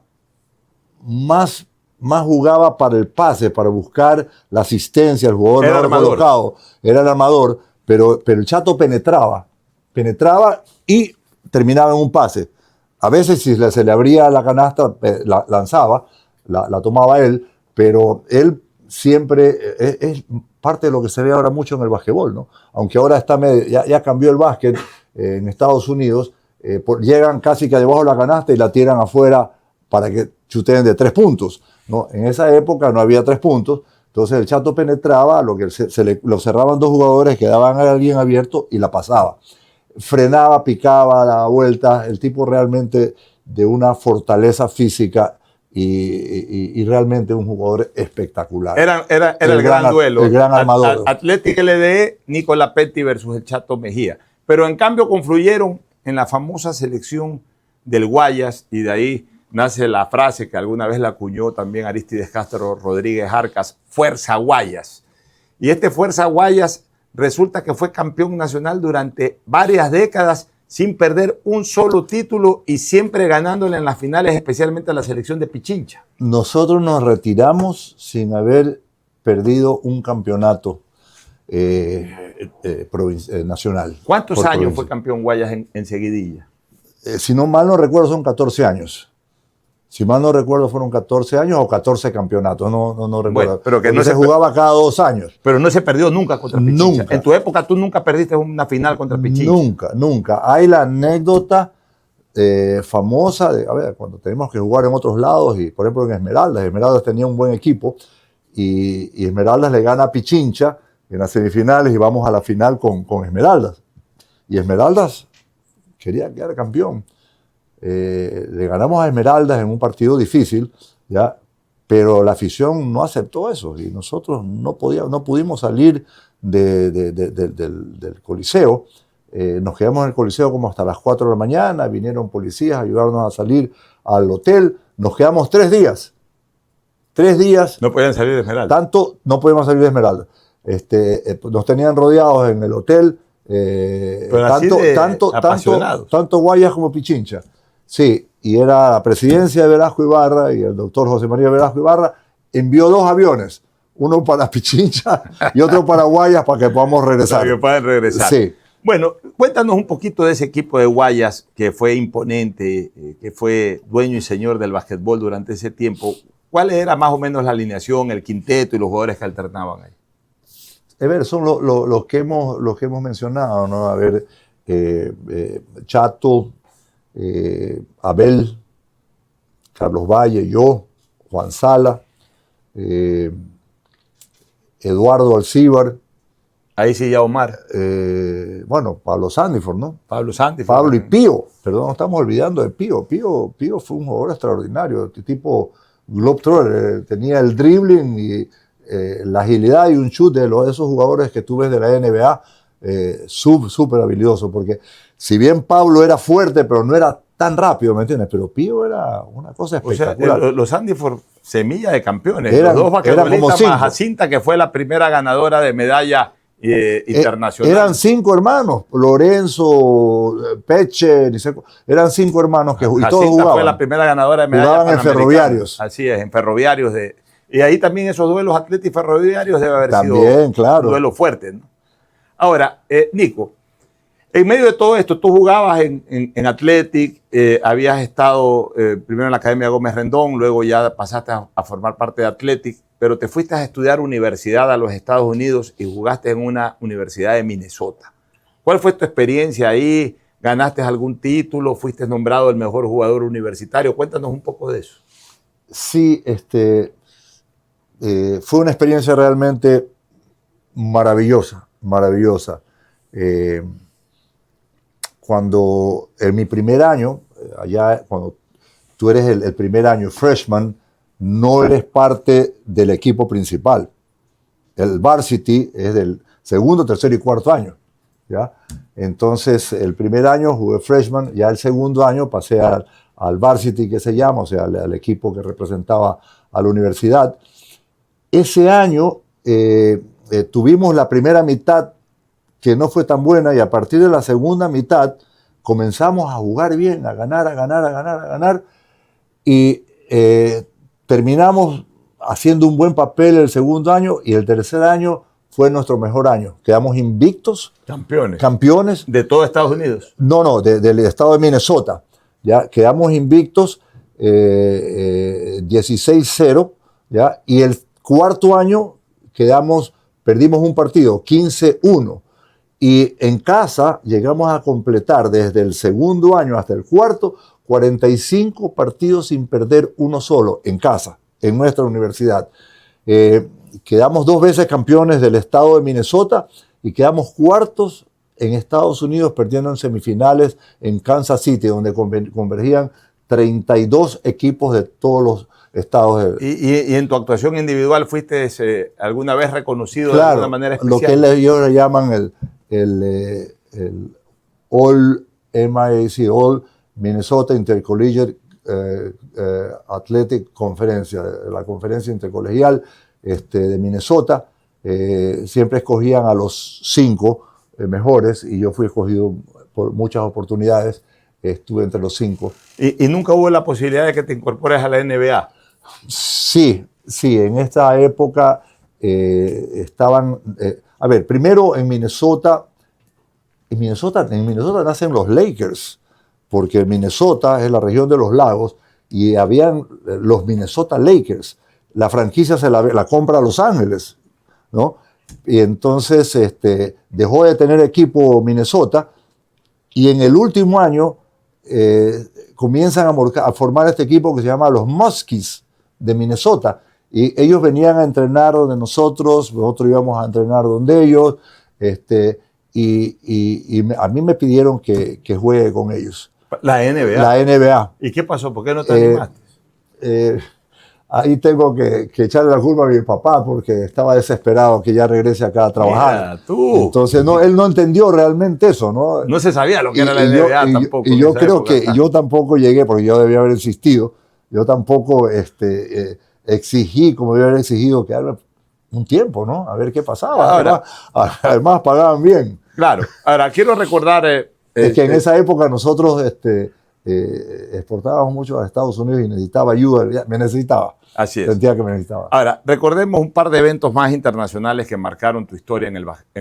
Speaker 3: más jugaba para el pase, para buscar la asistencia, el jugador
Speaker 2: Era armador.
Speaker 3: colocado, era el armador, pero el Chato penetraba y terminaba en un pase. A veces si se le abría la canasta, la lanzaba, la tomaba él, pero él siempre es parte de lo que se ve ahora mucho en el básquetbol, ¿no? Aunque ahora ya cambió el básquet en Estados Unidos, llegan casi que debajo de la canasta y la tiran afuera para que chuteen de 3 puntos, ¿no? En esa época no había 3 puntos, entonces el Chato penetraba, lo cerraban 2 jugadores, quedaban a alguien abierto y la pasaba. Frenaba, picaba, daba vueltas, el tipo realmente de una fortaleza física y realmente un jugador espectacular.
Speaker 2: Era el gran duelo.
Speaker 3: El gran armador.
Speaker 2: Athletic LDE, Nico Lapetti versus El Chato Mejía. Pero en cambio confluyeron en la famosa selección del Guayas y de ahí nace la frase que alguna vez la acuñó también Aristides Castro Rodríguez Arcas, Fuerza Guayas. Y este Fuerza Guayas resulta que fue campeón nacional durante varias décadas sin perder un solo título y siempre ganándole en las finales, especialmente a la selección de Pichincha.
Speaker 3: Nosotros nos retiramos sin haber perdido un campeonato nacional.
Speaker 2: ¿Cuántos años fue campeón Guayas en seguidilla?
Speaker 3: Si no mal no recuerdo, son 14 años. Si mal no recuerdo, fueron 14 años o 14 campeonatos, no recuerdo.
Speaker 2: Bueno, pero que no
Speaker 3: se jugaba cada 2 años.
Speaker 2: Pero no se perdió nunca contra Pichincha.
Speaker 3: Nunca.
Speaker 2: En tu época tú nunca perdiste una final contra Pichincha.
Speaker 3: Nunca. Hay la anécdota famosa de, cuando tenemos que jugar en otros lados, y por ejemplo en Esmeraldas tenía un buen equipo, y Esmeraldas le gana a Pichincha en las semifinales y vamos a la final con Esmeraldas. Y Esmeraldas quería quedar campeón. Le ganamos a Esmeraldas en un partido difícil, ¿ya? Pero la afición no aceptó eso y nosotros no pudimos salir del Coliseo. Nos quedamos en el Coliseo como hasta las 4 de la mañana, vinieron policías a ayudarnos a salir al hotel. Nos quedamos 3 días. 3 días.
Speaker 2: No podían salir de Esmeraldas.
Speaker 3: No podíamos salir de Esmeraldas. Nos tenían rodeados en el hotel, tanto Guayas como Pichincha. Sí, y era la presidencia de Velasco Ibarra y el doctor José María Velasco Ibarra envió 2 aviones, uno para Pichincha y otro para Guayas para que podamos regresar.
Speaker 2: Para que puedan regresar.
Speaker 3: Sí.
Speaker 2: Bueno, cuéntanos un poquito de ese equipo de Guayas que fue imponente, que fue dueño y señor del básquetbol durante ese tiempo. ¿Cuál era más o menos la alineación, el quinteto y los jugadores que alternaban ahí?
Speaker 3: Son los que hemos mencionado, ¿no? A ver, Chato, Abel, Carlos Valle, yo, Juan Sala, Eduardo Alcíbar.
Speaker 2: Ahí sí ya Omar.
Speaker 3: Pablo Sandiford, ¿no?
Speaker 2: Pablo
Speaker 3: y Pío. Perdón, no estamos olvidando de Pío. Pío fue un jugador extraordinario, tipo globetrotter. Tenía el dribbling y la agilidad y un shoot de esos jugadores que tú ves de la NBA, súper habilidoso, porque si bien Pablo era fuerte, pero no era tan rápido, ¿me entiendes? Pero Pío era una cosa espectacular.
Speaker 2: O sea, los Sandiford, semilla de campeones.
Speaker 3: Los
Speaker 2: 2 basquetbolistas
Speaker 3: como
Speaker 2: más Jacinta, que fue la primera ganadora de medalla internacional.
Speaker 3: Eran 5 hermanos, Lorenzo, Peche, eran 5 hermanos que
Speaker 2: Jacinta
Speaker 3: todos jugaban.
Speaker 2: Fue la primera ganadora de medalla
Speaker 3: Jugaban en Ferroviarios.
Speaker 2: Así es, en Ferroviarios. Y ahí también esos duelos Athletic Ferroviarios debe haber
Speaker 3: sido
Speaker 2: un duelo fuerte, ¿no? Ahora, Nico, en medio de todo esto, tú jugabas en Athletic, habías estado primero en la Academia Gómez Rendón, luego ya pasaste a formar parte de Athletic, pero te fuiste a estudiar universidad a los Estados Unidos y jugaste en una universidad de Minnesota. ¿Cuál fue tu experiencia ahí? ¿Ganaste algún título? ¿Fuiste nombrado el mejor jugador universitario? Cuéntanos un poco de eso.
Speaker 3: Sí, fue una experiencia realmente maravillosa. cuando en mi primer año, allá cuando tú eres el primer año freshman, no eres parte del equipo principal. El varsity es del segundo, tercer y cuarto año, ¿ya? Entonces, el primer año jugué freshman, ya el segundo año pasé al varsity, que se llama, o sea, al equipo que representaba a la universidad. Ese año tuvimos la primera mitad que no fue tan buena, y a partir de la segunda mitad comenzamos a jugar bien, a ganar, y terminamos haciendo un buen papel el segundo año, y el tercer año fue nuestro mejor año. Quedamos invictos. Campeones.
Speaker 2: ¿De todo Estados Unidos?
Speaker 3: No, del estado de Minnesota. ¿Ya? Quedamos invictos 16-0, ¿ya? Y el cuarto año perdimos un partido, 15-1. Y en casa llegamos a completar desde el segundo año hasta el cuarto 45 partidos sin perder uno solo en casa, en nuestra universidad. Quedamos 2 veces campeones del estado de Minnesota y quedamos cuartos en Estados Unidos, perdiendo en semifinales en Kansas City, donde convergían 32 equipos de todos los estados.
Speaker 2: ¿Y en tu actuación individual fuiste alguna vez reconocido de alguna manera especial?
Speaker 3: Lo que ellos le llaman el All MIAC, All Minnesota Intercollegiate Athletic Conference, la conferencia intercolegial de Minnesota. Siempre escogían a los 5 mejores, y yo fui escogido por muchas oportunidades, estuve entre los 5.
Speaker 2: ¿Y nunca hubo la posibilidad de que te incorpores a la NBA?
Speaker 3: Sí, en esta época estaban... a ver, primero en Minnesota nacen los Lakers, porque Minnesota es la región de los lagos, y habían los Minnesota Lakers. La franquicia se la compra a Los Ángeles, ¿no? Y entonces dejó de tener equipo Minnesota, y en el último año comienzan a formar este equipo que se llama los Muskies de Minnesota, y ellos venían a entrenar donde nosotros íbamos a entrenar donde ellos, y a mí me pidieron que juegue con ellos.
Speaker 2: La NBA.
Speaker 3: La NBA.
Speaker 2: ¿Y qué pasó? ¿Por qué no te animaste?
Speaker 3: Ahí tengo que echarle la culpa a mi papá, porque estaba desesperado que ya regrese acá a trabajar.
Speaker 2: Mira, tú.
Speaker 3: Entonces él no entendió realmente eso, ¿no?
Speaker 2: No se sabía lo que era la NBA tampoco.
Speaker 3: Y yo creo que yo tampoco llegué, porque yo debía haber insistido. Yo tampoco exigí, como debía haber exigido, quedarme un tiempo, ¿no? A ver qué pasaba. Además pagaban bien.
Speaker 2: Claro. Ahora, quiero recordar...
Speaker 3: es que en esa época nosotros exportábamos mucho a Estados Unidos y necesitaba ayuda. Me necesitaba.
Speaker 2: Así es.
Speaker 3: Sentía que me necesitaba.
Speaker 2: Ahora, recordemos un par de eventos más internacionales que marcaron tu historia en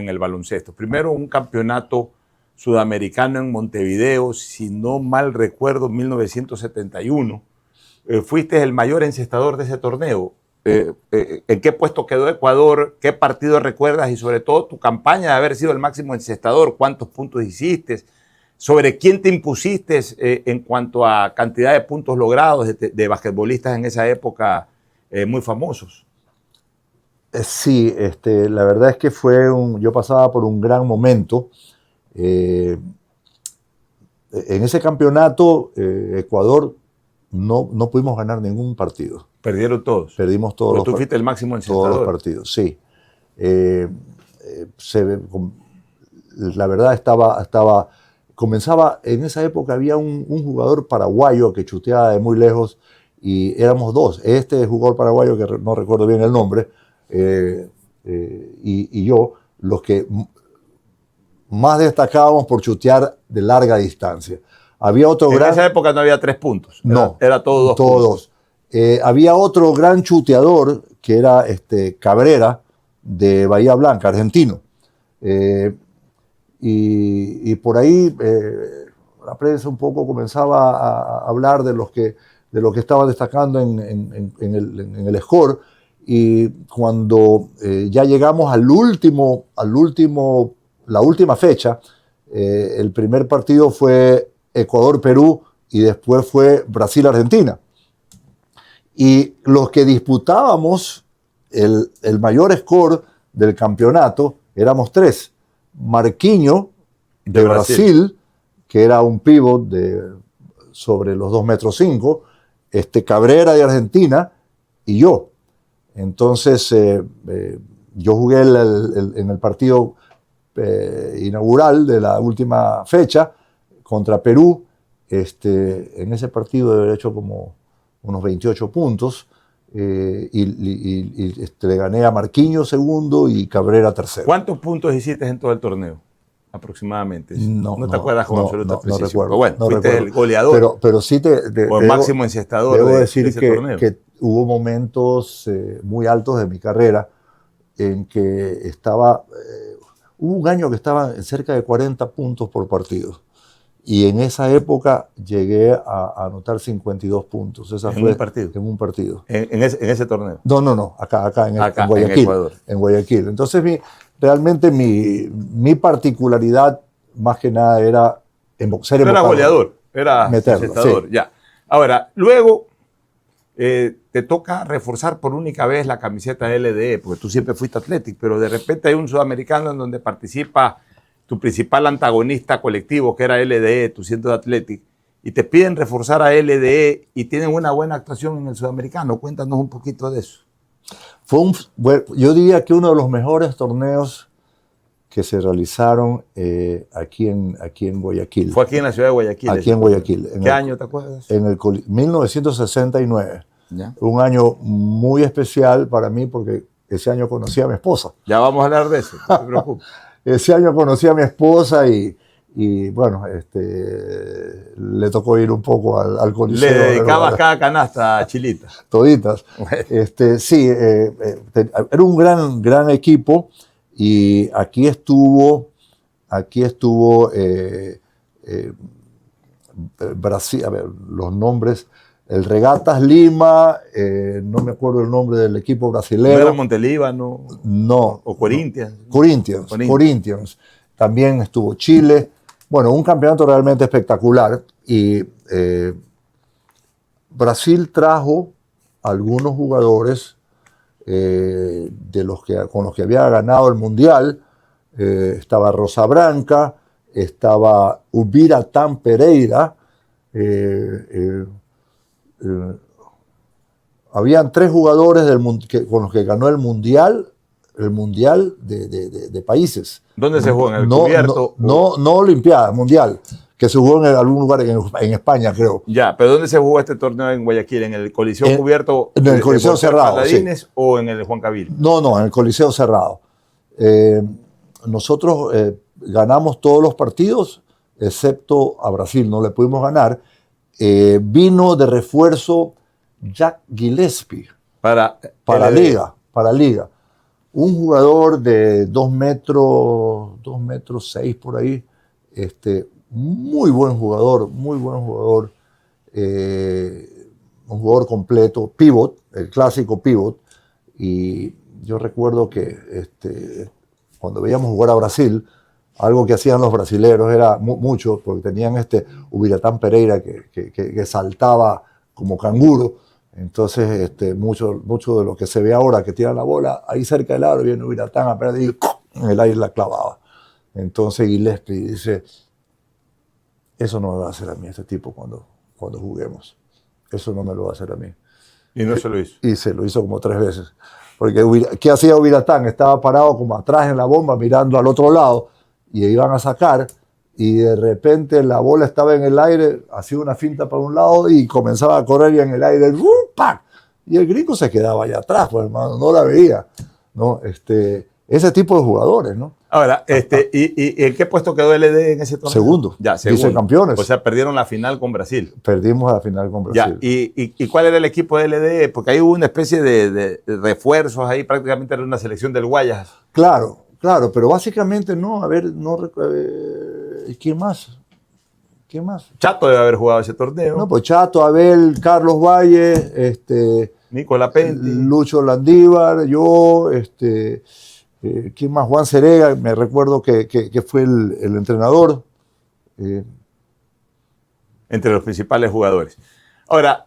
Speaker 2: el baloncesto. Primero, un campeonato sudamericano en Montevideo, si no mal recuerdo, 1971. Fuiste el mayor encestador de ese torneo. ¿En qué puesto quedó Ecuador? ¿Qué partido recuerdas? Y sobre todo tu campaña de haber sido el máximo encestador. ¿Cuántos puntos hiciste? ¿Sobre quién te impusiste en cuanto a cantidad de puntos logrados de basquetbolistas en esa época muy famosos?
Speaker 3: Sí, la verdad es que yo pasaba por un gran momento. En ese campeonato, Ecuador no pudimos ganar ningún partido.
Speaker 2: ¿Perdieron todos?
Speaker 3: Perdimos todos los partidos.
Speaker 2: ¿Tú fuiste el máximo encestador?
Speaker 3: Todos los partidos, sí. La verdad comenzaba, en esa época había un jugador paraguayo que chuteaba de muy lejos, y éramos 2. Este jugador paraguayo, que no recuerdo bien el nombre, y yo, los que más destacábamos por chutear de larga distancia. Había otro
Speaker 2: en esa época no había 3 puntos. Era todo 2 puntos.
Speaker 3: Había otro gran chuteador que era Cabrera, de Bahía Blanca, argentino. Y por ahí la prensa un poco comenzaba a hablar de lo que estaba destacando en el score, y cuando ya llegamos la última fecha, el primer partido fue Ecuador-Perú y después fue Brasil-Argentina. Y los que disputábamos el mayor score del campeonato éramos 3. Marquinhos, de Brasil, que era un pívot sobre los 2,5 m, Cabrera de Argentina y yo. Entonces, yo jugué en el partido inaugural de la última fecha contra Perú. En ese partido debe haber hecho como unos 28 puntos le gané a Marquinhos segundo y Cabrera tercero.
Speaker 2: ¿Cuántos puntos hiciste en todo el torneo? Aproximadamente. No te acuerdas con absoluta precisión.
Speaker 3: No recuerdo.
Speaker 2: Pero bueno,
Speaker 3: no
Speaker 2: fuiste
Speaker 3: recuerdo.
Speaker 2: el goleador.
Speaker 3: Pero sí
Speaker 2: o el máximo encestador
Speaker 3: debo
Speaker 2: de
Speaker 3: decir
Speaker 2: ese torneo.
Speaker 3: que hubo momentos muy altos de mi carrera en que hubo un año que estaba en cerca de 40 puntos por partido. Y en esa época llegué a anotar 52 puntos.
Speaker 2: ¿Un partido?
Speaker 3: En un partido.
Speaker 2: ¿En ese torneo?
Speaker 3: No. Acá en Guayaquil.
Speaker 2: En Ecuador.
Speaker 3: En Guayaquil. Entonces, realmente mi particularidad, más que nada, era ser
Speaker 2: Era goleador, era encestador,
Speaker 3: sí.
Speaker 2: Ya. Ahora, luego te toca reforzar por única vez la camiseta LDE, porque tú siempre fuiste Athletic, pero de repente hay un sudamericano en donde participa tu principal antagonista colectivo, que era LDE, tú siendo de Athletic, y te piden reforzar a LDE y tienen una buena actuación en el sudamericano. Cuéntanos un poquito de eso.
Speaker 3: Yo diría que uno de los mejores torneos que se realizaron aquí en Guayaquil.
Speaker 2: Fue aquí en la ciudad de Guayaquil.
Speaker 3: Aquí en Guayaquil.
Speaker 2: ¿Qué año te acuerdas?
Speaker 3: En el 1969.
Speaker 2: ¿Ya?
Speaker 3: Un año muy especial para mí porque ese año conocí a mi esposa.
Speaker 2: Ya vamos a hablar de eso, no te preocupes.
Speaker 3: Ese año conocí a mi esposa y bueno, le tocó ir un poco al coliseo.
Speaker 2: Le dedicabas cada canasta a Chilita.
Speaker 3: Toditas. Sí, era un gran equipo y aquí estuvo Brasil, a ver, los nombres, el Regatas Lima, no me acuerdo el nombre del equipo brasileño.
Speaker 2: ¿No era Montelíbano?
Speaker 3: No.
Speaker 2: ¿O Corinthians?
Speaker 3: Corinthians. También estuvo Chile. Bueno, un campeonato realmente espectacular. Y Brasil trajo algunos jugadores con los que había ganado el Mundial. Estaba Rosa Branca, estaba Ubiratã Pereira. Habían 3 jugadores con los que ganó el mundial de países.
Speaker 2: ¿Dónde se jugó? ¿En el cubierto?
Speaker 3: No Olimpiada, mundial, que se jugó en algún lugar en España, creo.
Speaker 2: Ya, pero ¿dónde se jugó este torneo en Guayaquil? ¿En el Coliseo cubierto?
Speaker 3: En el Coliseo cerrado,
Speaker 2: Paladines,
Speaker 3: sí.
Speaker 2: ¿O en el Juan Cabil?
Speaker 3: No, en el Coliseo cerrado. Nosotros ganamos todos los partidos, excepto a Brasil, no le pudimos ganar. Vino de refuerzo Jack Gillespie para Liga. Un jugador de 2,6 metros por ahí. Muy buen jugador. Un jugador completo, pivot, el clásico pivot. Y yo recuerdo que cuando veíamos jugar a Brasil, algo que hacían los brasileros era mucho, porque tenían Ubiratã Pereira que saltaba como canguro. Entonces, mucho de lo que se ve ahora, que tira la bola ahí cerca del aro, viene Ubiratã a perder y en el aire la clavaba. Entonces Gillespie dice, eso no me va a hacer a mí este tipo cuando juguemos. Eso no me lo va a hacer a mí.
Speaker 2: Y no se lo hizo.
Speaker 3: Y se lo hizo como 3 veces. Porque, ¿qué hacía Ubiratã? Estaba parado como atrás en la bomba, mirando al otro lado, y iban a sacar, y de repente la bola estaba en el aire, hacía una finta para un lado y comenzaba a correr y en el aire, ¡pam! Y el gringo se quedaba allá atrás, pues, hermano, no la veía, ¿no? Ese tipo de jugadores, ¿no?
Speaker 2: Ahora, ¿y en qué puesto quedó LD en ese torneo?
Speaker 3: Segundo.
Speaker 2: Ya, segundo.
Speaker 3: Vicecampeones.
Speaker 2: O sea, perdieron la final con Brasil.
Speaker 3: Perdimos la final con Brasil.
Speaker 2: Ya, ¿y cuál era el equipo de LD? Porque ahí hubo una especie de refuerzos ahí, prácticamente era una selección del Guayas.
Speaker 3: Claro, pero básicamente no, ¿quién más?
Speaker 2: Chato debe haber jugado ese torneo.
Speaker 3: No, pues Chato, Abel, Carlos Valle,
Speaker 2: Nico Lapenti,
Speaker 3: Lucho Landívar, yo, ¿quién más? Juan Cerega, me recuerdo que fue el entrenador.
Speaker 2: Entre los principales jugadores. Ahora,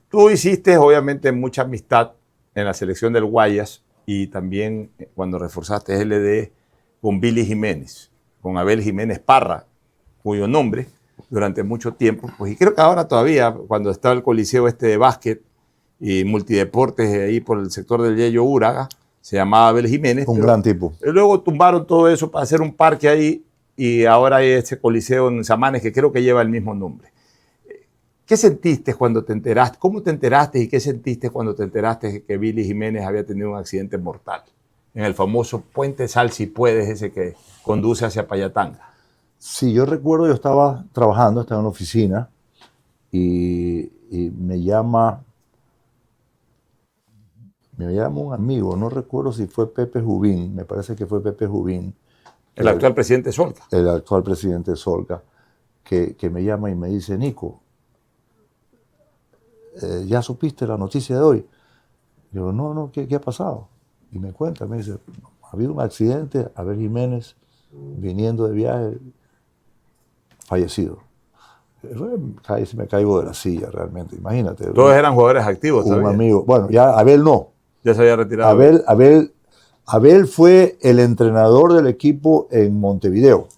Speaker 2: tú hiciste obviamente mucha amistad en la selección del Guayas y también cuando reforzaste LD con Billy Jiménez, con Abel Jiménez Parra, cuyo nombre durante mucho tiempo, pues, y creo que ahora todavía, cuando estaba el coliseo este de básquet y multideportes ahí por el sector del Yello Uraga, se llamaba Abel Jiménez.
Speaker 3: Un gran tipo.
Speaker 2: Luego tumbaron todo eso para hacer un parque ahí y ahora hay ese coliseo en Samanes que creo que lleva el mismo nombre. ¿Qué sentiste cuando te enteraste? ¿Cómo te enteraste y qué sentiste cuando te enteraste que Billy Jiménez había tenido un accidente mortal en el famoso puente Sal Si Puedes, ese que conduce hacia Payatanga?
Speaker 3: Sí, yo recuerdo, yo estaba trabajando, estaba en la oficina y me llama un amigo, no recuerdo si fue Pepe Jubín, me parece que fue Pepe Jubín.
Speaker 2: El actual presidente Solca.
Speaker 3: El actual presidente Solca, que me llama y me dice, Nico, ¿ya supiste la noticia de hoy? Digo, no, ¿qué ha pasado? Y me cuenta, me dice, ha habido un accidente, Abel Jiménez, viniendo de viaje, fallecido. Casi me caigo de la silla realmente, imagínate.
Speaker 2: Todos eran jugadores activos
Speaker 3: un
Speaker 2: todavía.
Speaker 3: amigo, bueno, ya Abel no.
Speaker 2: Ya se había retirado.
Speaker 3: Abel fue el entrenador del equipo en Montevideo.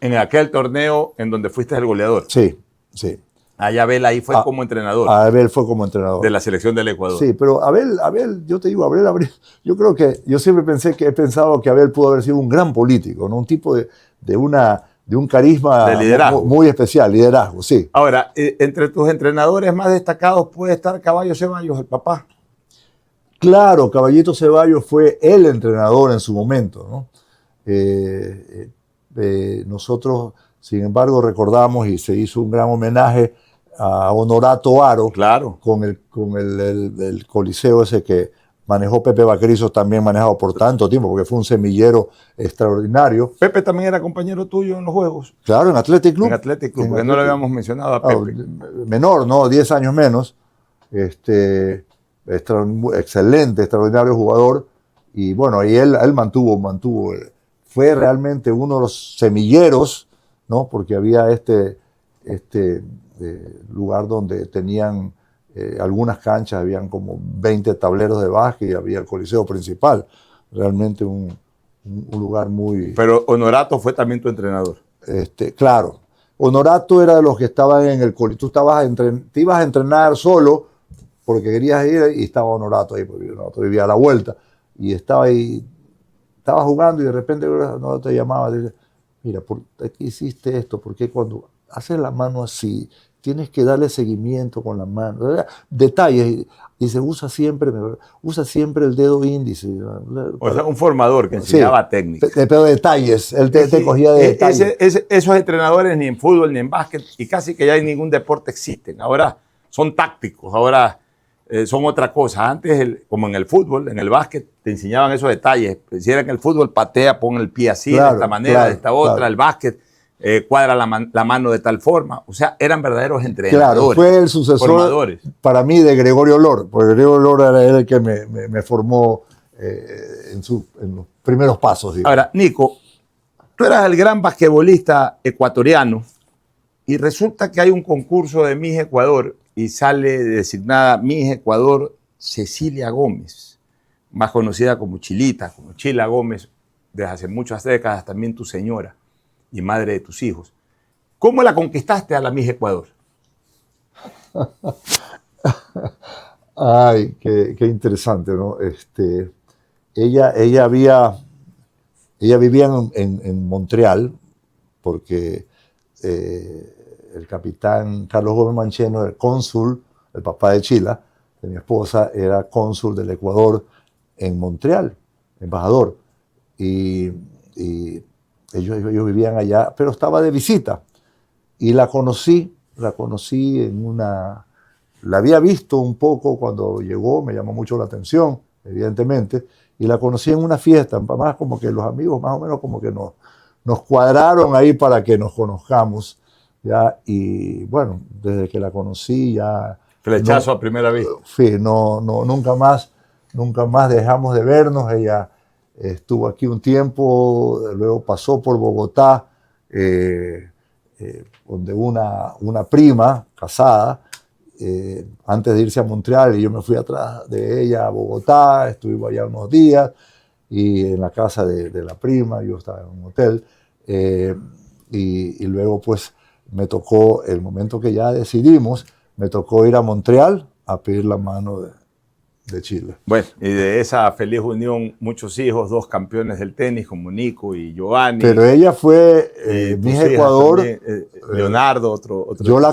Speaker 2: En aquel torneo en donde fuiste el goleador.
Speaker 3: Sí.
Speaker 2: Allá Abel ahí fue como entrenador.
Speaker 3: Abel fue como entrenador.
Speaker 2: De la selección del Ecuador.
Speaker 3: Sí, pero Abel, yo te digo, Abel, yo creo que, yo siempre he pensado que Abel pudo haber sido un gran político, ¿no? Un tipo de un carisma
Speaker 2: de liderazgo.
Speaker 3: Muy especial, liderazgo, sí.
Speaker 2: Ahora, entre tus entrenadores más destacados puede estar Caballo Ceballos, el papá.
Speaker 3: Claro, Caballito Ceballos fue el entrenador en su momento, ¿no? Nosotros, sin embargo, recordamos y se hizo un gran homenaje a Honorato Aro,
Speaker 2: claro,
Speaker 3: con el coliseo ese que manejó Pepe Vaquerizo, también manejado por tanto tiempo, porque fue un semillero extraordinario.
Speaker 2: Pepe también era compañero tuyo en los Juegos.
Speaker 3: Claro, en Athletic Club.
Speaker 2: En Athletic Club, porque no lo habíamos mencionado a Pepe.
Speaker 3: Menor, ¿no? 10 años menos. Excelente, extraordinario jugador. Y bueno, y él mantuvo. Fue realmente uno de los semilleros, ¿no? Porque había este lugar donde tenían algunas canchas, habían como 20 tableros de básquet y había el coliseo principal. Realmente un lugar muy...
Speaker 2: Pero Honorato fue también tu entrenador.
Speaker 3: Claro. Honorato era de los que estaban en el coliseo. Te ibas a entrenar solo porque querías ir y estaba Honorato ahí, porque Honorato vivía a la vuelta. Y estaba ahí, estaba jugando y de repente Honorato te llamaba y dice, mira, ¿por qué hiciste esto? Porque cuando haces la mano así, tienes que darle seguimiento con la mano. Detalles. Dice, usa siempre el dedo índice.
Speaker 2: O sea, un formador que enseñaba técnica.
Speaker 3: Pero detalles. Él te cogía de detalles.
Speaker 2: Esos entrenadores ni en fútbol ni en básquet y casi que ya en ningún deporte existen. Ahora son tácticos, ahora son otra cosa. Antes, como en el fútbol, en el básquet, te enseñaban esos detalles. Si era en el fútbol, patea, pon el pie así, de esta manera, de esta otra. El básquet, cuadra la mano de tal forma. O sea, eran verdaderos entrenadores.
Speaker 3: Claro, fue el sucesor
Speaker 2: formadores.
Speaker 3: Para mí de Gregorio Lor, porque Gregorio Lor era el que me formó en los primeros pasos. Digamos.
Speaker 2: Ahora, Nico, tú eras el gran basquetbolista ecuatoriano y resulta que hay un concurso de Miss Ecuador y sale designada Miss Ecuador Cecilia Gómez, más conocida como Chilita, como Chila Gómez, desde hace muchas décadas, también tu señora y madre de tus hijos. ¿Cómo la conquistaste a la Miss Ecuador?
Speaker 3: Ay, qué interesante, ¿no? Ella vivía en Montreal porque el capitán Carlos Gómez Mancheno, el cónsul, el papá de Chila, de mi esposa, era cónsul del Ecuador en Montreal, embajador. Y ellos vivían allá, pero estaba de visita. Y la conocí la había visto un poco cuando llegó, me llamó mucho la atención, evidentemente, y la conocí en una fiesta, más como que los amigos más o menos como que nos cuadraron ahí para que nos conozcamos, ¿ya? Y bueno, desde que la conocí ya...
Speaker 2: Flechazo a primera vista.
Speaker 3: Sí, nunca más dejamos de vernos. Ella estuvo aquí un tiempo, luego pasó por Bogotá, donde una prima casada, antes de irse a Montreal, y yo me fui atrás de ella a Bogotá, estuvimos allá unos días, y en la casa de la prima, yo estaba en un hotel, y luego pues me tocó, el momento que ya decidimos, me tocó ir a Montreal a pedir la mano de Chile.
Speaker 2: Bueno, y de esa feliz unión, muchos hijos, 2 campeones del tenis, como Nico y Giovanni.
Speaker 3: Pero ella fue, mi hija Ecuador.
Speaker 2: También, Leonardo, otro
Speaker 3: yo la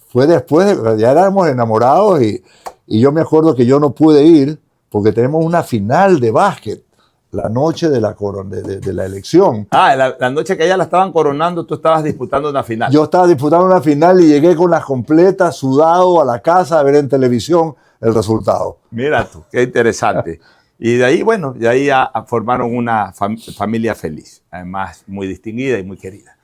Speaker 3: fue después, ya éramos enamorados y yo me acuerdo que yo no pude ir porque tenemos una final de básquet la noche de la elección.
Speaker 2: La noche que ella la estaban coronando, tú estabas disputando una final.
Speaker 3: Yo estaba disputando una final y llegué con las completas, sudado a la casa a ver en televisión el resultado.
Speaker 2: Mira tú, qué interesante. Y de ahí, bueno, de ahí formaron una familia feliz, además muy distinguida y muy querida.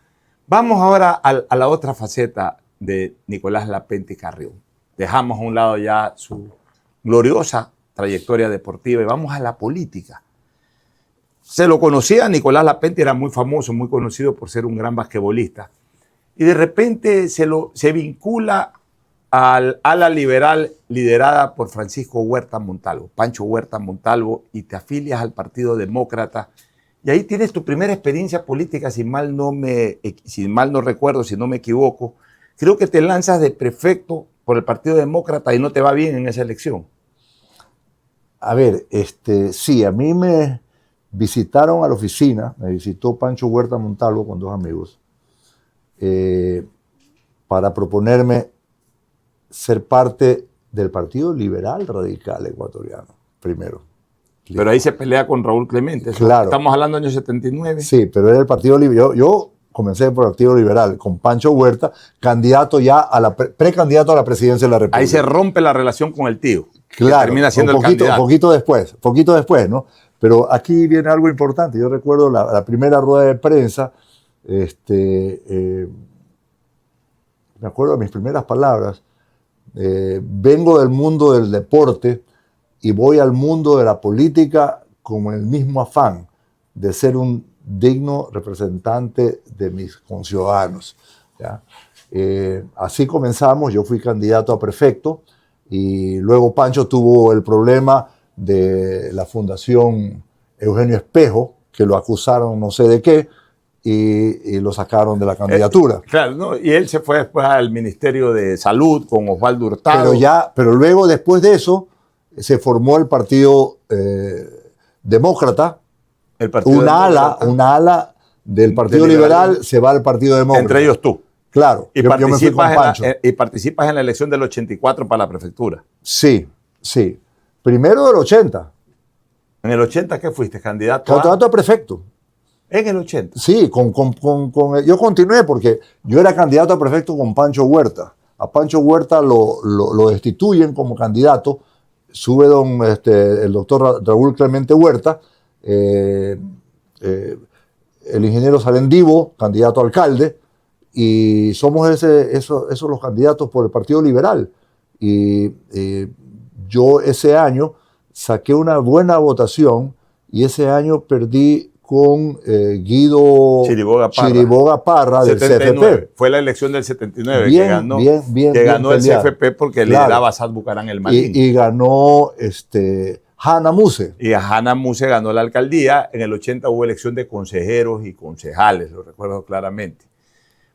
Speaker 2: Vamos ahora a la otra faceta de Nicolás Lapenti Carrión. Dejamos a un lado ya su gloriosa trayectoria deportiva y vamos a la política. Se lo conocía, Nicolás Lapenti era muy famoso, muy conocido por ser un gran basquetbolista. Y de repente se vincula al ala liberal liderada por Francisco Huerta Montalvo, Pancho Huerta Montalvo, y te afilias al Partido Demócrata. Y ahí tienes tu primera experiencia política, si mal no recuerdo, si no me equivoco. Creo que te lanzas de prefecto por el Partido Demócrata y no te va bien en esa elección.
Speaker 3: A ver, sí, a mí me visitaron a la oficina, me visitó Pancho Huerta Montalvo con 2 amigos, para proponerme ser parte del Partido Liberal Radical Ecuatoriano, primero.
Speaker 2: Pero ahí se pelea con Raúl Clemente.
Speaker 3: Claro.
Speaker 2: Estamos hablando del año 79.
Speaker 3: Sí, pero era el Partido Liberal. Yo comencé por el Partido Liberal con Pancho Huerta, candidato ya precandidato a la presidencia de la República.
Speaker 2: Ahí se rompe la relación con el tío.
Speaker 3: Claro,
Speaker 2: que termina siendo
Speaker 3: un
Speaker 2: candidato.
Speaker 3: poquito después, ¿no? Pero aquí viene algo importante. Yo recuerdo la primera rueda de prensa, me acuerdo de mis primeras palabras. Vengo del mundo del deporte y voy al mundo de la política con el mismo afán de ser un digno representante de mis conciudadanos, ¿ya? Así comenzamos. Yo fui candidato a prefecto y luego Pancho tuvo el problema de la Fundación Eugenio Espejo, que lo acusaron no sé de qué, y lo sacaron de la candidatura.
Speaker 2: Claro, ¿no? Y él se fue después al Ministerio de Salud con Osvaldo Hurtado.
Speaker 3: Pero luego, después de eso, se formó el Partido Demócrata. Una ala del Partido Liberal se va al Partido Demócrata.
Speaker 2: Entre ellos tú.
Speaker 3: Claro,
Speaker 2: y participas en la elección del 84 para la prefectura.
Speaker 3: Sí. Primero del 80.
Speaker 2: ¿En el 80 qué fuiste? ¿Candidato
Speaker 3: a prefecto.
Speaker 2: En el 80.
Speaker 3: Sí, yo continué porque yo era candidato a prefecto con Pancho Huerta. A Pancho Huerta lo destituyen como candidato. Sube el doctor Raúl Clemente Huerta, el ingeniero Salendivo, candidato a alcalde, y somos esos los candidatos por el Partido Liberal. Y yo ese año saqué una buena votación y ese año perdí con Guido Chiriboga Parra del
Speaker 2: 79.
Speaker 3: CFP.
Speaker 2: Fue la elección del 79
Speaker 3: bien
Speaker 2: que ganó el
Speaker 3: peleado.
Speaker 2: CFP porque lideraba Sad Bucaram el Malín.
Speaker 3: Y ganó Hanna Muse.
Speaker 2: Y a Hanna Muse ganó la alcaldía. En el 80 hubo elección de consejeros y concejales, lo recuerdo claramente.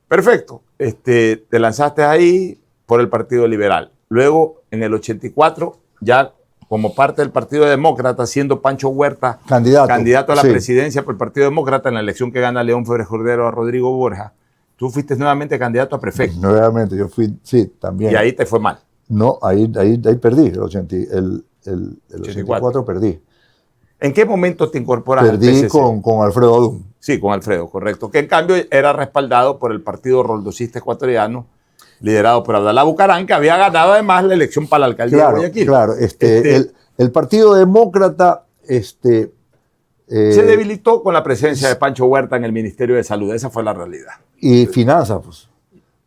Speaker 2: Perfecto. Te lanzaste ahí por el Partido Liberal. Luego, en el 84, ya como parte del Partido Demócrata, siendo Pancho Huerta candidato a la presidencia por el Partido Demócrata en la elección que gana León Febres Cordero a Rodrigo Borja, tú fuiste nuevamente candidato a prefecto.
Speaker 3: Nuevamente, yo fui, sí, también.
Speaker 2: Y ahí te fue mal.
Speaker 3: No, ahí perdí, el 84 perdí.
Speaker 2: ¿En qué momento te incorporas
Speaker 3: al PSC? Perdí con Alfredo Adún.
Speaker 2: Sí, con Alfredo, correcto. Que en cambio era respaldado por el Partido Roldosista Ecuatoriano, liderado por Abdalá Bucaram, que había ganado además la elección para la alcaldía de Guayaquil.
Speaker 3: Claro, el Partido Demócrata
Speaker 2: se debilitó con la presencia de Pancho Huerta en el Ministerio de Salud. Esa fue la realidad.
Speaker 3: Y Finanzas, pues.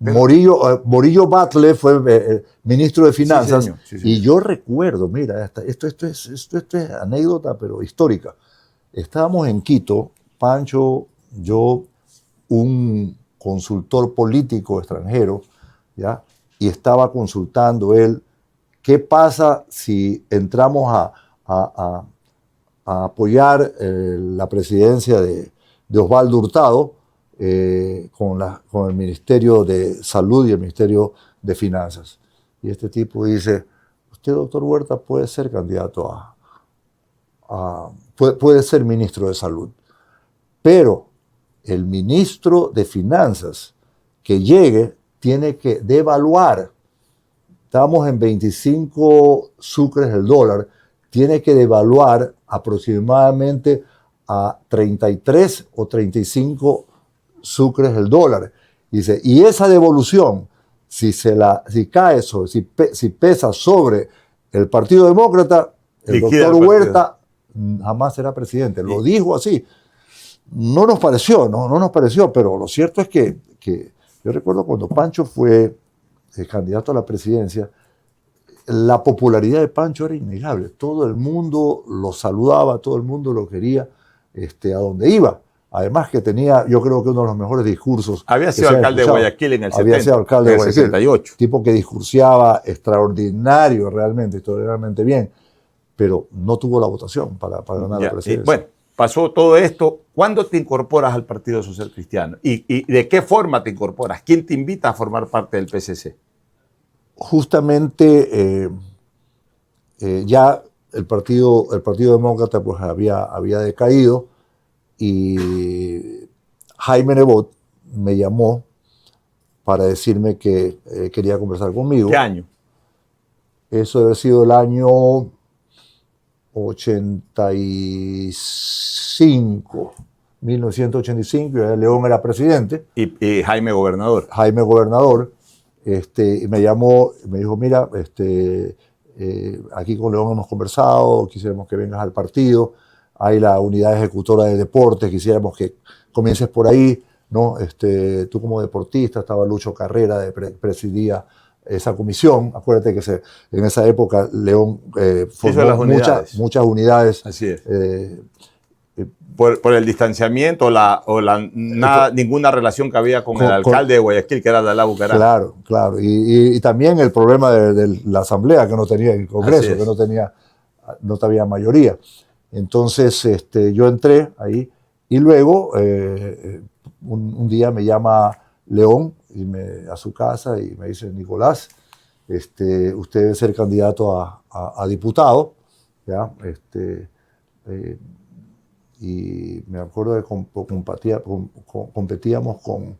Speaker 3: Morillo Batlle fue ministro de Finanzas. Sí, señor. Y yo recuerdo, mira, esto es anécdota, pero histórica. Estábamos en Quito, Pancho, yo, un consultor político extranjero, ¿ya? Y estaba consultando él qué pasa si entramos a apoyar la presidencia de Osvaldo Hurtado con el Ministerio de Salud y el Ministerio de Finanzas. Y este tipo dice, usted, doctor Huerta, puede ser candidato puede ser ministro de Salud, pero el ministro de Finanzas que llegue tiene que devaluar. Estamos en 25 sucres el dólar, tiene que devaluar aproximadamente a 33 o 35 sucres el dólar. Dice, y esa devolución, si cae sobre, si pesa sobre el Partido Demócrata, el doctor Huerta jamás será presidente. Lo dijo así. No nos pareció, no nos pareció, pero lo cierto es que yo recuerdo cuando Pancho fue candidato a la presidencia, la popularidad de Pancho era innegable. Todo el mundo lo saludaba, todo el mundo lo quería a donde iba. Además que tenía, yo creo que uno de los mejores discursos.
Speaker 2: Había sido alcalde de Guayaquil en el 70.
Speaker 3: Había sido alcalde de Guayaquil.
Speaker 2: 68.
Speaker 3: Tipo que discursiaba extraordinario realmente, extraordinariamente bien, pero no tuvo la votación para ganar la presidencia.
Speaker 2: Bueno, pasó todo esto. ¿Cuándo te incorporas al Partido Social Cristiano? ¿Y de qué forma te incorporas? ¿Quién te invita a formar parte del PSC?
Speaker 3: Justamente ya el Partido Demócrata pues había decaído y Jaime Nebot me llamó para decirme que quería conversar conmigo.
Speaker 2: ¿Qué año?
Speaker 3: Eso debe haber sido el año 85, 1985, y León era presidente.
Speaker 2: Y Jaime gobernador.
Speaker 3: Jaime gobernador. Y me llamó, me dijo, mira, aquí con León hemos conversado, quisiéramos que vengas al partido, hay la unidad ejecutora de deportes, quisiéramos que comiences por ahí, ¿no? Tú como deportista, estaba Lucho Carrera, presidía esa comisión. Acuérdate que en esa época León formó muchas unidades.
Speaker 2: Así es. Por el distanciamiento ninguna relación que había con el alcalde de Guayaquil, que era Dalá Bucaram.
Speaker 3: Claro. Y también el problema de la asamblea, que no tenía el Congreso, que no tenía mayoría. Entonces yo entré ahí y luego un día me llama León a su casa y me dice, Nicolás, usted debe ser candidato a diputado, ¿ya? Y me acuerdo de que competíamos con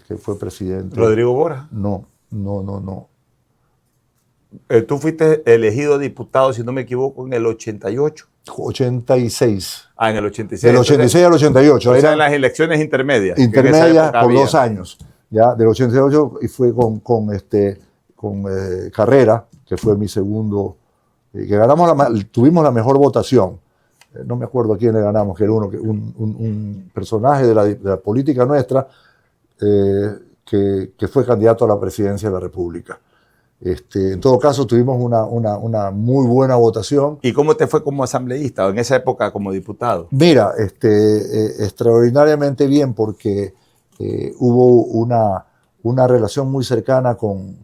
Speaker 3: que fue presidente.
Speaker 2: ¿Rodrigo Borja?
Speaker 3: No.
Speaker 2: Tú fuiste elegido diputado, si no me equivoco, en el 88.
Speaker 3: 86.
Speaker 2: En el 86.
Speaker 3: Del 86 al 88.
Speaker 2: O sea, en las elecciones intermedias.
Speaker 3: Intermedias por 2 años. ¿Ya? Del 88 y fue con Carrera, que fue mi segundo, que tuvimos la mejor votación. No me acuerdo a quién le ganamos, que era un personaje de la política nuestra que fue candidato a la presidencia de la República. En todo caso, tuvimos una muy buena votación.
Speaker 2: ¿Y cómo te fue como asambleísta o en esa época como diputado?
Speaker 3: Mira, extraordinariamente bien, porque hubo una relación muy cercana con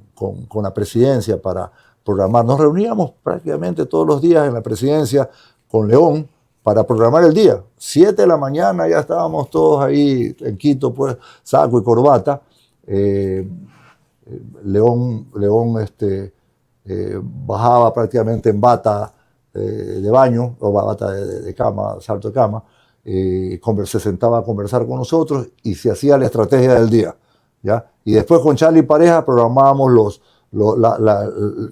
Speaker 3: la presidencia para programar. Nos reuníamos prácticamente todos los días en la presidencia con León para programar el día. 7 de la mañana ya estábamos todos ahí en Quito, pues, saco y corbata. León bajaba prácticamente en bata de baño, o bata de cama, salto de cama, se sentaba a conversar con nosotros y se hacía la estrategia del día, ¿ya? Y después con Charlie Pareja programábamos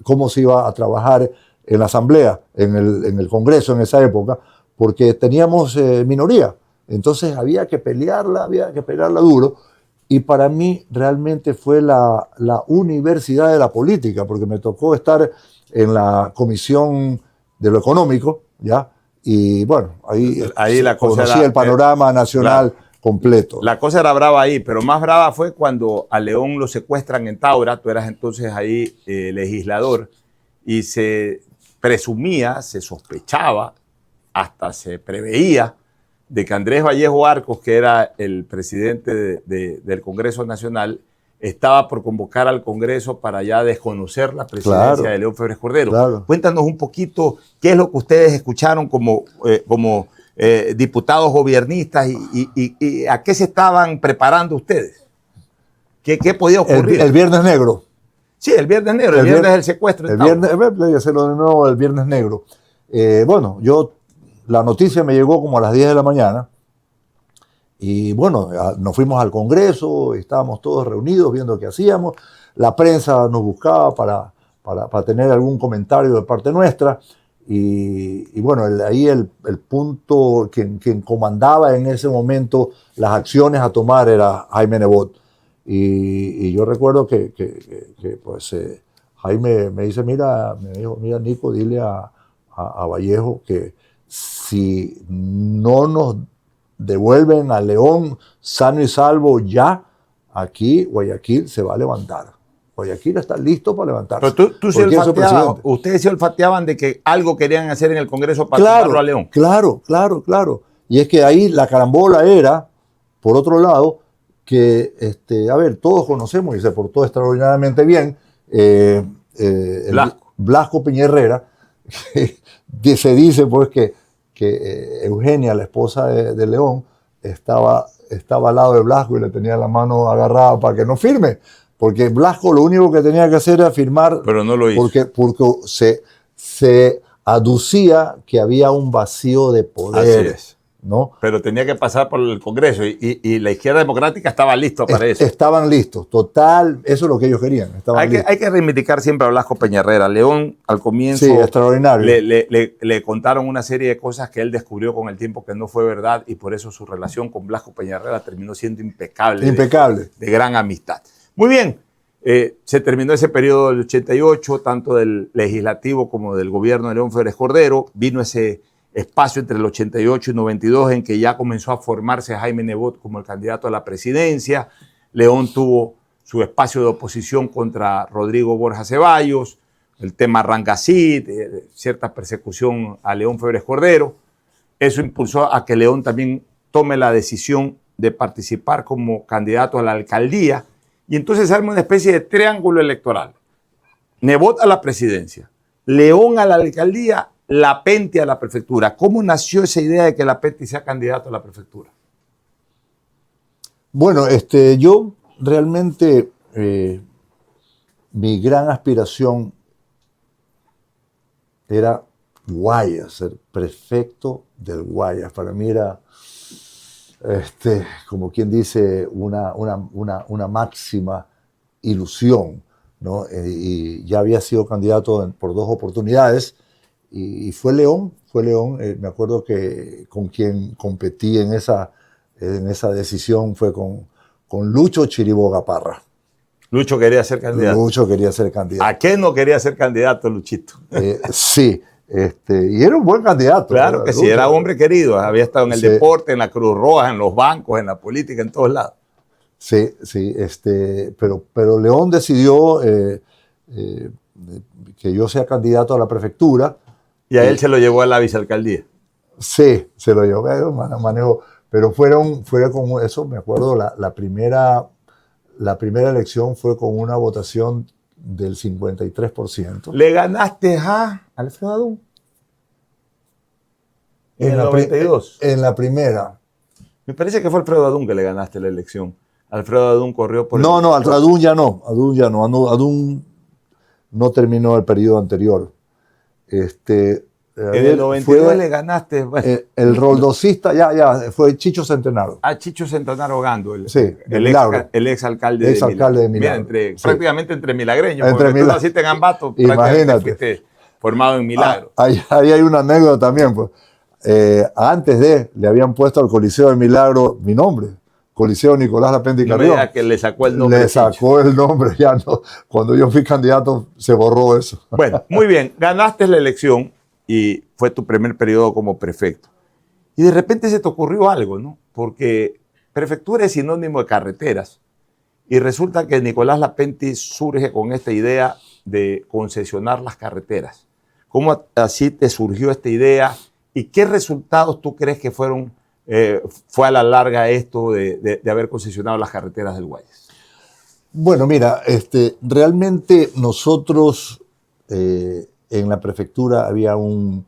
Speaker 3: cómo se iba a trabajar en la asamblea, en el Congreso en esa época, porque teníamos minoría. Entonces había que pelearla duro. Y para mí realmente fue la universidad de la política, porque me tocó estar en la comisión de lo económico, ¿ya? Y bueno, ahí la cosa conocí el panorama nacional completo.
Speaker 2: La cosa era brava ahí, pero más brava fue cuando a León lo secuestran en Taura. Tú eras entonces ahí legislador, y se presumía, se sospechaba, hasta se preveía de que Andrés Vallejo Arcos, que era el presidente del Congreso Nacional, estaba por convocar al Congreso para ya desconocer la presidencia de León Febres Cordero. Claro. Cuéntanos un poquito qué es lo que ustedes escucharon como diputados gobiernistas y ¿a qué se estaban preparando ustedes? ¿Qué podía ocurrir?
Speaker 3: El Viernes Negro.
Speaker 2: Sí, el Viernes Negro, el viernes del secuestro.
Speaker 3: El viernes, voy a hacerlo de nuevo, el Viernes Negro. Bueno, la noticia me llegó como a las 10 de la mañana y bueno, nos fuimos al Congreso, estábamos todos reunidos viendo qué hacíamos, la prensa nos buscaba para tener algún comentario de parte nuestra y bueno, ahí el punto, quien comandaba en ese momento las acciones a tomar era Jaime Nebot. Y yo recuerdo que pues, Jaime me dijo, mira Nico, dile a Vallejo que si no nos devuelven a León sano y salvo ya, aquí Guayaquil se va a levantar. Guayaquil está listo para levantarse.
Speaker 2: Pero ustedes se olfateaban de que algo querían hacer en el Congreso para tumbarlo a León.
Speaker 3: Claro. Y es que ahí la carambola era, por otro lado, que, a ver, todos conocemos y se portó extraordinariamente bien Blasco Piñerrera, que se dice pues que Eugenia, la esposa de León, estaba al lado de Blasco y le tenía la mano agarrada para que no firme, porque Blasco lo único que tenía que hacer era firmar,
Speaker 2: pero no lo hizo.
Speaker 3: Porque se aducía que había un vacío de poder.
Speaker 2: Así es.
Speaker 3: ¿No?
Speaker 2: Pero tenía que pasar por el Congreso y la izquierda democrática estaba lista para eso.
Speaker 3: Estaban listos, total, eso es lo que ellos querían.
Speaker 2: Hay que reivindicar siempre a Blasco Peñarrera. León, al comienzo,
Speaker 3: sí, extraordinario.
Speaker 2: Le contaron una serie de cosas que él descubrió con el tiempo que no fue verdad y por eso su relación con Blasco Peñarrera terminó siendo impecable. De gran amistad. Muy bien, se terminó ese periodo del 88, tanto del legislativo como del gobierno de León Febres Cordero. Vino ese espacio entre el 88 y 92 en que ya comenzó a formarse Jaime Nebot como el candidato a la presidencia. León tuvo su espacio de oposición contra Rodrigo Borja Ceballos, el tema Rangací, cierta persecución a León Febres Cordero. Eso impulsó a que León también tome la decisión de participar como candidato a la alcaldía y entonces se arma una especie de triángulo electoral. Nebot a la presidencia, León a la alcaldía, Lapenti a la prefectura. ¿Cómo nació esa idea de que Lapenti sea candidato a la prefectura?
Speaker 3: Bueno, yo realmente mi gran aspiración era Guayas, ser prefecto del Guayas. Para mí era, como quien dice, una máxima ilusión, ¿no? Y ya había sido candidato por 2 oportunidades. Y fue León, me acuerdo que con quien competí en esa decisión fue con Lucho Chiriboga Parra.
Speaker 2: Lucho quería ser candidato.
Speaker 3: Lucho quería ser candidato.
Speaker 2: ¿A qué no quería ser candidato, Luchito?
Speaker 3: Sí, y era un buen candidato.
Speaker 2: Claro que sí, era hombre querido, había estado en el deporte, en la Cruz Roja, en los bancos, en la política, en todos lados.
Speaker 3: Sí, pero León decidió que yo sea candidato a la prefectura.
Speaker 2: Y a él se lo llevó a la vicealcaldía.
Speaker 3: Sí, se lo llevó, manejo. Pero fue como eso, me acuerdo, la primera elección fue con una votación del 53%.
Speaker 2: ¿Le ganaste a Alfredo Adún? En el 92.
Speaker 3: En la primera.
Speaker 2: Me parece que fue Alfredo Adún que le ganaste la elección. Alfredo Adún corrió por...
Speaker 3: No, Adún ya no. Adún no terminó el periodo anterior.
Speaker 2: En el 92 le ganaste. Bueno.
Speaker 3: El roldosista, ya, fue Chicho Centenaro.
Speaker 2: Chicho Centenaro Gando, el ex alcalde
Speaker 3: de Milagro.
Speaker 2: Prácticamente entre milagreños.
Speaker 3: Entre
Speaker 2: porque tú naciste en Ambato,
Speaker 3: imagínate.
Speaker 2: Fuiste formado en Milagro.
Speaker 3: Ahí hay una anécdota también. Pues. Antes le habían puesto al Coliseo de Milagro mi nombre. Coliseo Nicolás Lapenti Carrión.
Speaker 2: Que le sacó el nombre.
Speaker 3: Le sacó el nombre, ya no. Cuando yo fui candidato se borró eso.
Speaker 2: Bueno, muy bien. Ganaste la elección y fue tu primer periodo como prefecto. Y de repente se te ocurrió algo, ¿no? Porque prefectura es sinónimo de carreteras. Y resulta que Nicolás Lapenti surge con esta idea de concesionar las carreteras. ¿Cómo así te surgió esta idea? ¿Y qué resultados tú crees que fue a la larga esto de haber concesionado las carreteras del Guayas?
Speaker 3: Bueno, mira, realmente nosotros en la prefectura había un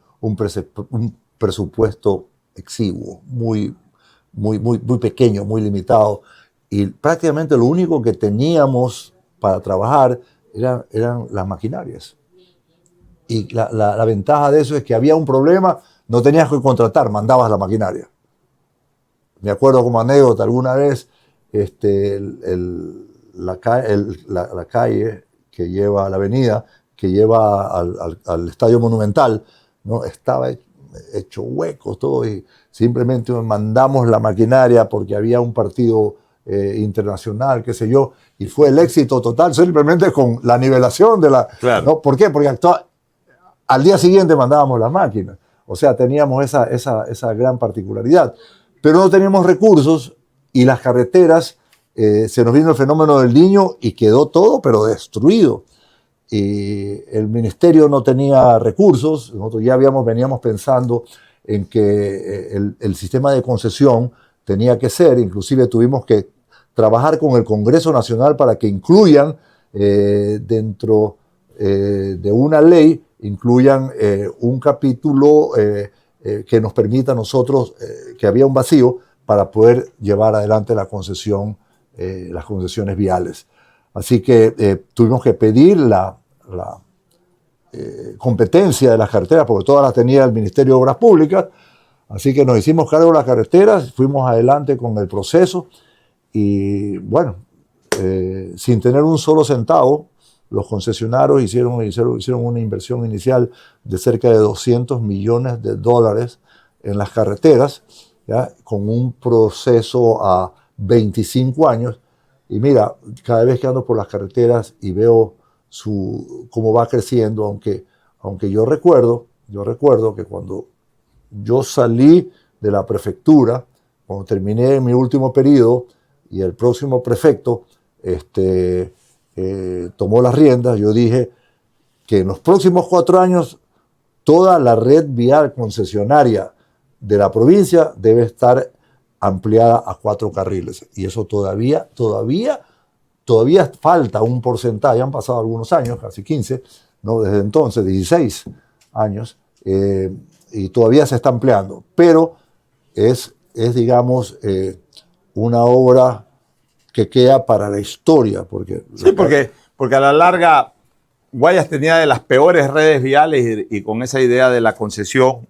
Speaker 3: presupuesto exiguo, muy pequeño, muy limitado. Y prácticamente lo único que teníamos para trabajar eran las maquinarias. Y la ventaja de eso es que había un problema, no tenías que contratar, mandabas la maquinaria. Me acuerdo como anécdota alguna vez, la calle que lleva a la avenida, que lleva al Estadio Monumental, ¿no? Estaba hecho huecos todo, y simplemente mandamos la maquinaria porque había un partido internacional, qué sé yo, y fue el éxito total simplemente con la nivelación de la...
Speaker 2: Claro.
Speaker 3: ¿no? ¿Por qué? Porque al día siguiente mandábamos las máquinas. O sea, teníamos esa gran particularidad. Pero no teníamos recursos y las carreteras, se nos vino el fenómeno del Niño y quedó todo, pero destruido. Y el ministerio no tenía recursos. Nosotros ya veníamos pensando en que el sistema de concesión tenía que ser, inclusive tuvimos que trabajar con el Congreso Nacional para que incluyan dentro de una ley, incluyan un capítulo que nos permita a nosotros, que había un vacío, para poder llevar adelante la concesión, las concesiones viales. Así que tuvimos que pedir la competencia de las carreteras, porque todas las tenía el Ministerio de Obras Públicas. Así que nos hicimos cargo de las carreteras, fuimos adelante con el proceso y bueno, sin tener un solo centavo, los concesionarios hicieron una inversión inicial de cerca de $200 millones en las carreteras, ¿ya? Con un proceso a 25 años. Y mira, cada vez que ando por las carreteras y veo cómo va creciendo, aunque yo recuerdo que cuando yo salí de la prefectura, cuando terminé mi último periodo y el próximo prefecto tomó las riendas, yo dije que en los próximos 4 años toda la red vial concesionaria de la provincia debe estar ampliada a 4 carriles. Y eso todavía falta un porcentaje. Han pasado algunos años, casi 15, ¿no? Desde entonces, 16 años, y todavía se está ampliando. Pero es digamos, una obra que queda para la historia.
Speaker 2: Sí, porque a la larga Guayas tenía de las peores redes viales y con esa idea de la concesión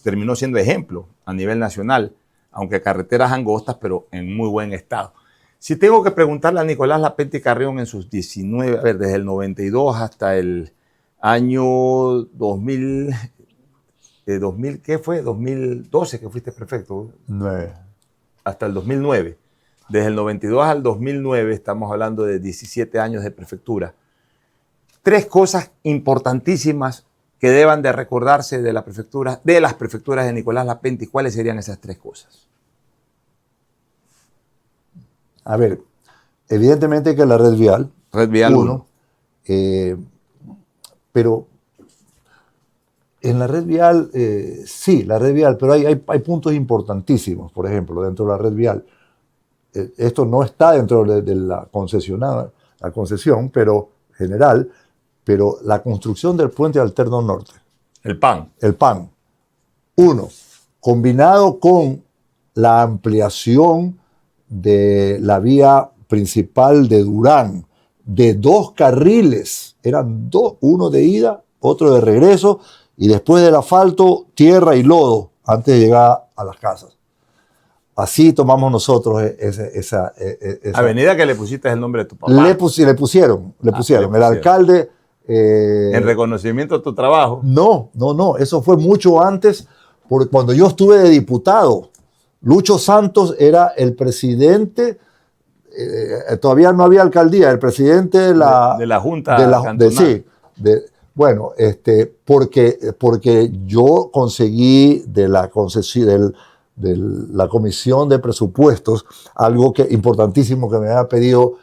Speaker 2: terminó siendo ejemplo a nivel nacional, aunque carreteras angostas, pero en muy buen estado. Si tengo que preguntarle a Nicolás Lapenti Carrión en sus 19, a ver, desde el 92 hasta el año 2000, ¿qué fue? 2012 que fuiste prefecto.
Speaker 3: 9.
Speaker 2: Hasta el 2009. Desde el 92 al 2009 estamos hablando de 17 años de prefectura. 3 cosas importantísimas que deban de recordarse de las prefecturas de Nicolás Lapenti. ¿Cuáles serían esas 3 cosas?
Speaker 3: A ver, evidentemente que la red vial.
Speaker 2: Red vial 1.
Speaker 3: Pero en la red vial, sí, la red vial, pero hay puntos importantísimos. Por ejemplo, dentro de la red vial, esto no está dentro de la concesión, pero general, pero la construcción del puente alterno norte.
Speaker 2: El PAN.
Speaker 3: El PAN. 1, combinado con la ampliación de la vía principal de Durán, de 2 carriles, eran 2, uno de ida, otro de regreso, y después del asfalto, tierra y lodo, antes de llegar a las casas. Así tomamos nosotros esa
Speaker 2: avenida que le pusiste el nombre de tu papá.
Speaker 3: Le pusieron. El alcalde...
Speaker 2: en reconocimiento a tu trabajo.
Speaker 3: No, eso fue mucho antes, porque cuando yo estuve de diputado, Lucho Santos era el presidente, todavía no había alcaldía, el presidente de la Junta cantonal. Bueno, porque yo conseguí de la concesión de la Comisión de Presupuestos algo importantísimo que me había pedido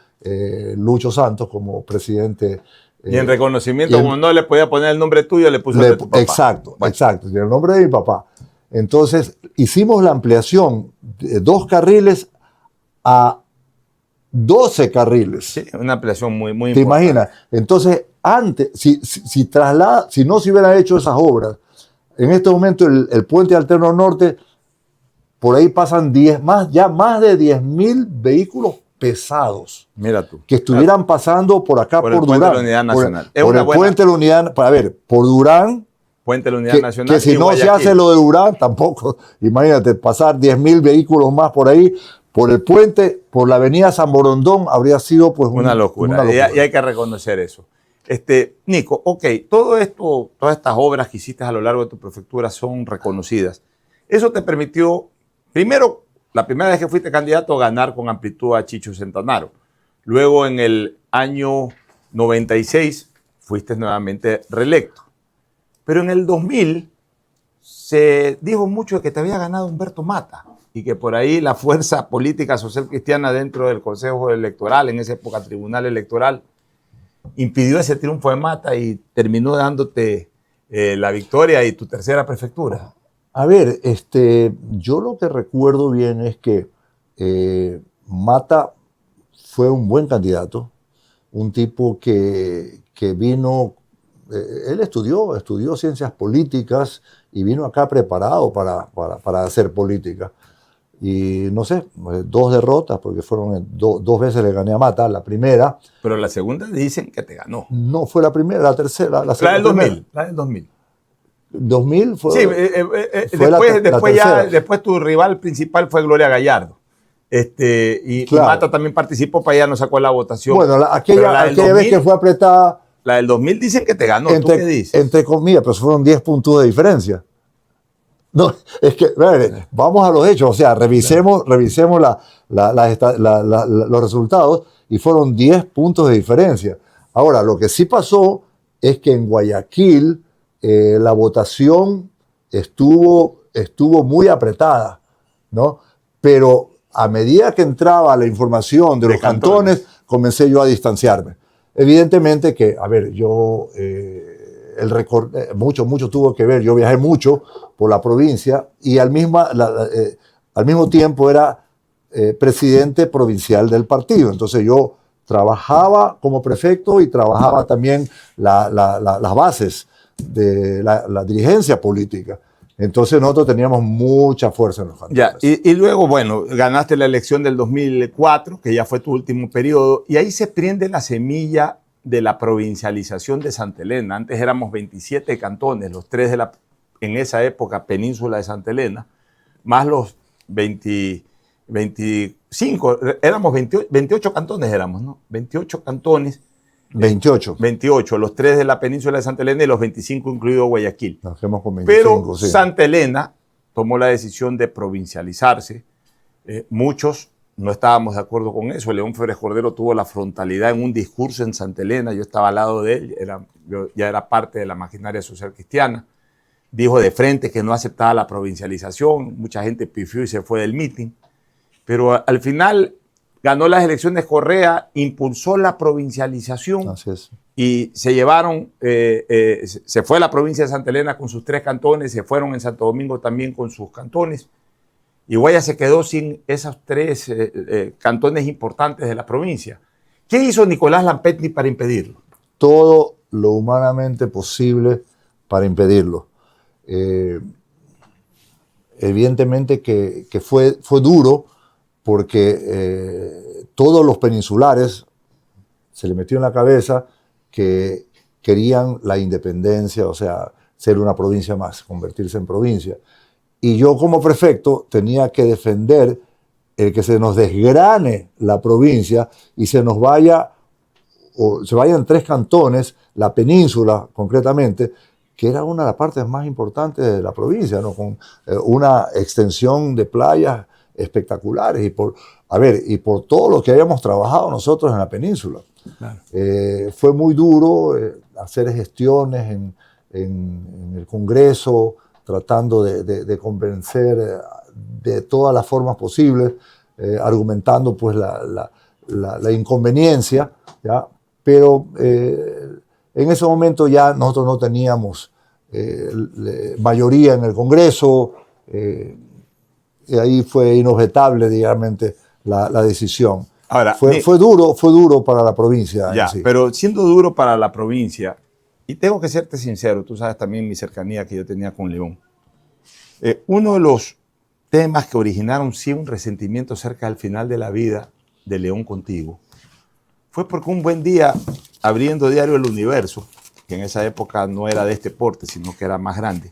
Speaker 3: Lucho Santos como presidente.
Speaker 2: Y en reconocimiento, como no le podía poner el nombre tuyo, le puso el de tu papá.
Speaker 3: Exacto, el nombre de mi papá. Entonces, hicimos la ampliación de 2 carriles a 12 carriles.
Speaker 2: Sí, una ampliación muy importante.
Speaker 3: ¿Te imaginas? Entonces, antes, si no se hubieran hecho esas obras, en este momento el puente alterno norte por ahí pasan más de 10.000 vehículos pesados.
Speaker 2: Mira tú.
Speaker 3: Que estuvieran pasando por acá,
Speaker 2: por
Speaker 3: por
Speaker 2: el puente
Speaker 3: Durán.
Speaker 2: de la Unidad Nacional.
Speaker 3: Por el puente de la Unidad, para ver, por Durán,
Speaker 2: Puente de la Unidad Nacional.
Speaker 3: que si
Speaker 2: y
Speaker 3: no se
Speaker 2: Guayaquil.
Speaker 3: hace lo de Durán, tampoco. Imagínate, pasar 10.000 vehículos más por ahí, por el puente, por la avenida San Borondón, habría sido pues
Speaker 2: una locura. Y hay que reconocer eso. Nico, ok, todo esto, todas estas obras que hiciste a lo largo de tu prefectura son reconocidas. Eso te permitió, primero, la primera vez que fuiste candidato, ganar con amplitud a Chicho Centanaro. Luego, en el año 96, fuiste nuevamente reelecto. Pero en el 2000 se dijo mucho de que te había ganado Humberto Mata y que por ahí la fuerza política social cristiana dentro del Consejo Electoral, en esa época Tribunal Electoral, impidió ese triunfo de Mata y terminó dándote la victoria y tu tercera prefectura.
Speaker 3: A ver, yo lo que recuerdo bien es que Mata fue un buen candidato, un tipo que vino, él estudió ciencias políticas y vino acá preparado para hacer política. Y no sé, 2 derrotas, porque fueron 2 veces le gané a Mata, la primera.
Speaker 2: Pero la segunda dicen que te ganó.
Speaker 3: No fue la primera, la tercera. La
Speaker 2: del 2000. La del 2000.
Speaker 3: 2000 fue.
Speaker 2: Sí,
Speaker 3: fue
Speaker 2: después tu rival principal fue Gloria Gallardo. Y
Speaker 3: claro.
Speaker 2: Mata también participó, para allá no sacó la votación.
Speaker 3: Bueno, aquella vez que fue apretada.
Speaker 2: La del 2000 dicen que te ganó. ¿Tú qué dices?
Speaker 3: Entre comillas, pero fueron 10 puntos de diferencia. No, es que, vamos a los hechos, o sea, revisemos los resultados y fueron 10 puntos de diferencia. Ahora, lo que sí pasó es que en Guayaquil la votación estuvo muy apretada, ¿no? Pero a medida que entraba la información de los cantones, comencé yo a distanciarme. Evidentemente que, a ver, yo... mucho tuvo que ver. Yo viajé mucho por la provincia y al mismo tiempo era presidente provincial del partido. Entonces yo trabajaba como prefecto y trabajaba también las bases de la dirigencia política. Entonces nosotros teníamos mucha fuerza en los cantones.
Speaker 2: Y luego, bueno, ganaste la elección del 2004, que ya fue tu último periodo, y ahí se prende la semilla de la provincialización de Santa Elena. Antes éramos 27 cantones, los 3 de en esa época, península de Santa Elena, más los 25, éramos 28 cantones, ¿no? 28 cantones.
Speaker 3: 28.
Speaker 2: 28, los 3 de la península de Santa Elena y los 25 incluido Guayaquil.
Speaker 3: Nos quedamos con 25,
Speaker 2: pero
Speaker 3: sí.
Speaker 2: Santa Elena tomó la decisión de provincializarse. Muchos no estábamos de acuerdo con eso. León Febres Cordero tuvo la frontalidad en un discurso en Santa Elena. Yo estaba al lado de él, yo ya era parte de la maquinaria social cristiana. Dijo de frente que no aceptaba la provincialización. Mucha gente pifió y se fue del mitin. Pero al final ganó las elecciones Correa, impulsó la provincialización.
Speaker 3: Así es.
Speaker 2: Y se llevaron, se fue la provincia de Santa Elena con sus 3 cantones, se fueron en Santo Domingo también con sus cantones. Y Guaya se quedó sin esos 3 cantones importantes de la provincia. ¿Qué hizo Nicolás Lampetti para impedirlo?
Speaker 3: Todo lo humanamente posible para impedirlo. Evidentemente que fue duro porque todos los peninsulares se le metió en la cabeza que querían la independencia, o sea, ser una provincia más, convertirse en provincia. Y yo como prefecto tenía que defender el que se nos desgrane la provincia y se nos vaya, o se vayan 3 cantones, la península concretamente, que era una de las partes más importantes de la provincia, ¿no? Con una extensión de playas espectaculares y por todo lo que habíamos trabajado nosotros en la península. Claro. Fue muy duro hacer gestiones en el Congreso, tratando de convencer de todas las formas posibles, argumentando pues la inconveniencia, ¿ya? Pero en ese momento ya nosotros no teníamos mayoría en el Congreso, y ahí fue inobjetable, digamos, la decisión.
Speaker 2: Ahora,
Speaker 3: fue duro para la provincia.
Speaker 2: Ya, sí. Pero siendo duro para la provincia, y tengo que serte sincero, tú sabes también mi cercanía que yo tenía con León. Uno de los temas que originaron sí un resentimiento cerca del final de la vida de León contigo, fue porque un buen día, abriendo Diario El Universo, que en esa época no era de este porte, sino que era más grande,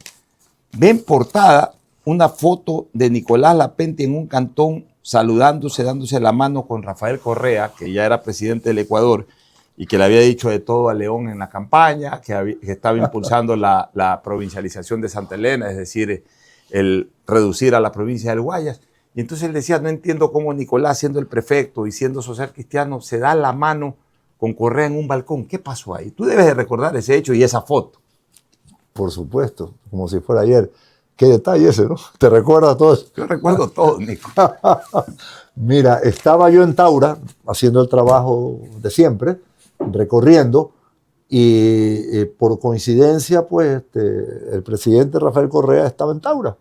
Speaker 2: ve en portada una foto de Nicolás Lapenti en un cantón saludándose, dándose la mano con Rafael Correa, que ya era presidente del Ecuador y que le había dicho de todo a León en la campaña, que estaba impulsando la provincialización de Santa Elena, es decir, el reducir a la provincia del Guayas. Y entonces él decía, no entiendo cómo Nicolás, siendo el prefecto y siendo social cristiano, se da la mano con Correa en un balcón. ¿Qué pasó ahí? Tú debes de recordar ese hecho y esa foto.
Speaker 3: Por supuesto, como si fuera ayer. Qué detalle ese, ¿no? ¿Te recuerdas todo eso?
Speaker 2: Yo recuerdo todo, Nico.
Speaker 3: Mira, estaba yo en Taura haciendo el trabajo de siempre, recorriendo, y por coincidencia, pues, el presidente Rafael Correa estaba en Taura.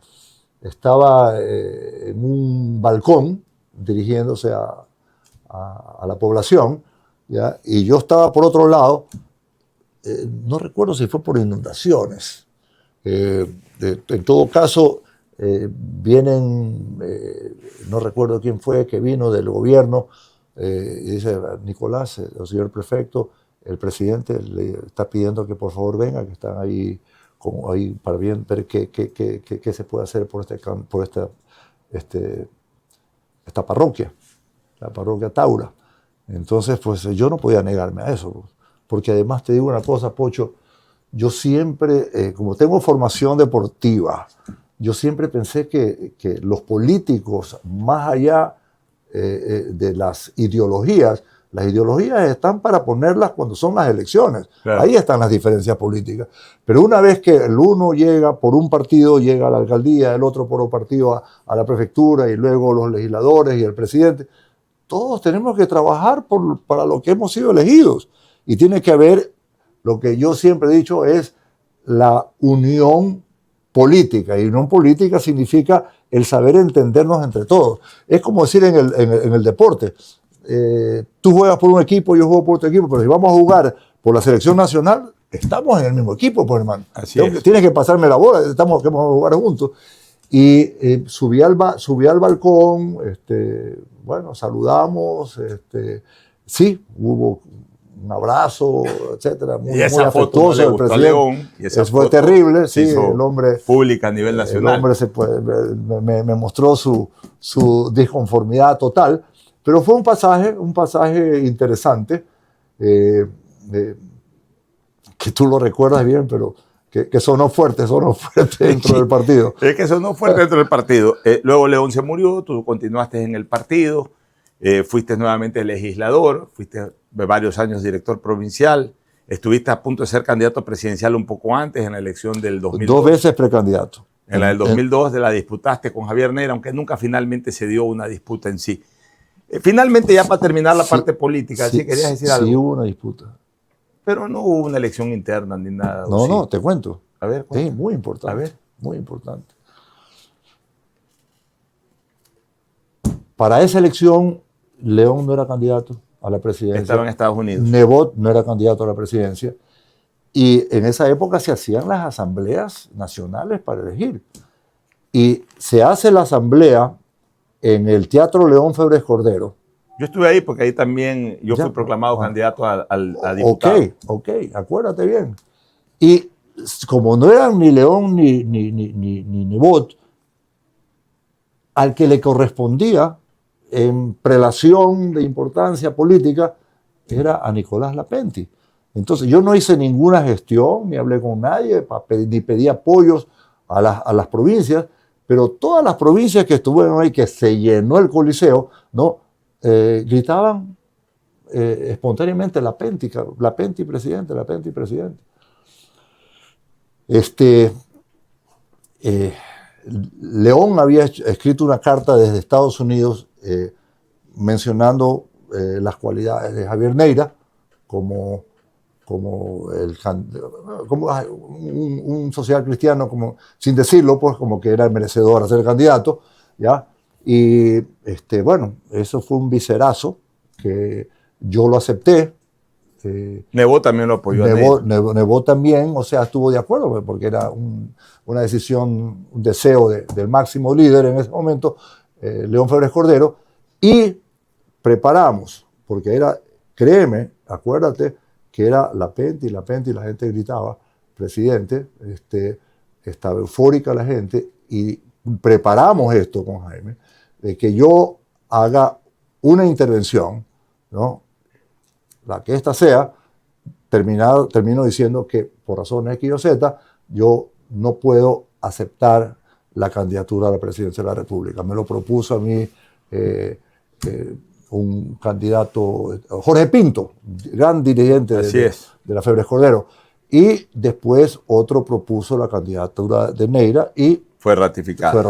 Speaker 3: Estaba en un balcón dirigiéndose a la población, ¿ya? Y yo estaba por otro lado, no recuerdo si fue por inundaciones. En todo caso, vienen, no recuerdo quién fue, que vino del gobierno, y dice, Nicolás, el señor prefecto, el presidente le está pidiendo que por favor venga, que están ahí, para ver qué se puede hacer por esta parroquia, la parroquia Taura. Entonces, pues yo no podía negarme a eso, porque además te digo una cosa, Pocho, yo siempre, como tengo formación deportiva, yo siempre pensé que los políticos, más allá de las ideologías están para ponerlas cuando son las elecciones. Claro. Ahí están las diferencias políticas. Pero una vez que el uno llega por un partido, llega a la alcaldía, el otro por un partido a la prefectura, y luego los legisladores y el presidente, todos tenemos que trabajar para lo que hemos sido elegidos. Y tiene que haber, lo que yo siempre he dicho, es la unión política. Y unión política significa el saber entendernos entre todos. Es como decir en el deporte, tú juegas por un equipo, yo juego por otro equipo, pero si vamos a jugar por la selección nacional, estamos en el mismo equipo, pues, hermano. Tienes que pasarme la bola, que vamos a jugar juntos. Y subí al balcón, bueno, saludamos, sí, hubo un abrazo, etcétera, muy afectuoso del presidente.
Speaker 2: León, y esa
Speaker 3: fue terrible, sí,
Speaker 2: el hombre pública a nivel nacional.
Speaker 3: El hombre me mostró su disconformidad total, pero fue un pasaje interesante, que tú lo recuerdas bien, pero que sonó fuerte dentro del partido.
Speaker 2: Es que sonó fuerte dentro del partido. Luego León se murió, tú continuaste en el partido, fuiste nuevamente legislador, fuiste varios años director provincial, estuviste a punto de ser candidato presidencial un poco antes, en la elección del 2002.
Speaker 3: 2 veces precandidato.
Speaker 2: En la del 2002 la disputaste con Javier Neira, aunque nunca finalmente se dio una disputa en sí. Finalmente, ya para terminar la parte política, ¿sí querías decir algo?
Speaker 3: Sí hubo una disputa.
Speaker 2: Pero no hubo una elección interna ni nada.
Speaker 3: No, no, te cuento.
Speaker 2: A ver,
Speaker 3: sí, muy importante.
Speaker 2: A ver.
Speaker 3: Muy importante. Para esa elección, León no era candidato a la presidencia.
Speaker 2: Estaba en Estados Unidos.
Speaker 3: Nebot no era candidato a la presidencia. Y en esa época se hacían las asambleas nacionales para elegir. Y se hace la asamblea en el Teatro León Febres Cordero.
Speaker 2: Yo estuve ahí porque ahí también yo fui proclamado candidato a diputado.
Speaker 3: Ok, acuérdate bien. Y como no eran ni León ni Nebot, al que le correspondía en prelación de importancia política era a Nicolás Lapenti. Entonces yo no hice ninguna gestión, ni hablé con nadie, ni pedí apoyos a las provincias, pero todas las provincias que estuvieron ahí, que se llenó el Coliseo, ¿no? Gritaban espontáneamente Lapenti presidente, Lapenti presidente. León había escrito una carta desde Estados Unidos mencionando las cualidades de Javier Neira como un social cristiano, como, sin decirlo, pues como que era el merecedor a ser candidato, ¿ya? Y bueno, eso fue un viserazo que yo lo acepté,
Speaker 2: Nebot también lo apoyó.
Speaker 3: Nebot también, o sea, estuvo de acuerdo, porque era una decisión, un deseo del máximo líder en ese momento, León Febres Cordero, y preparamos, porque era, créeme, acuérdate, que era la Penti, la gente gritaba, presidente, estaba eufórica la gente, y preparamos esto con Jaime, de que yo haga una intervención, ¿no? La que ésta sea, termino diciendo que por razones X o Z, yo no puedo aceptar la candidatura a la presidencia de la República. Me lo propuso a mí un candidato, Jorge Pinto, gran dirigente de la Febres Cordero. Y después otro propuso la candidatura de Neira y
Speaker 2: fue ratificado.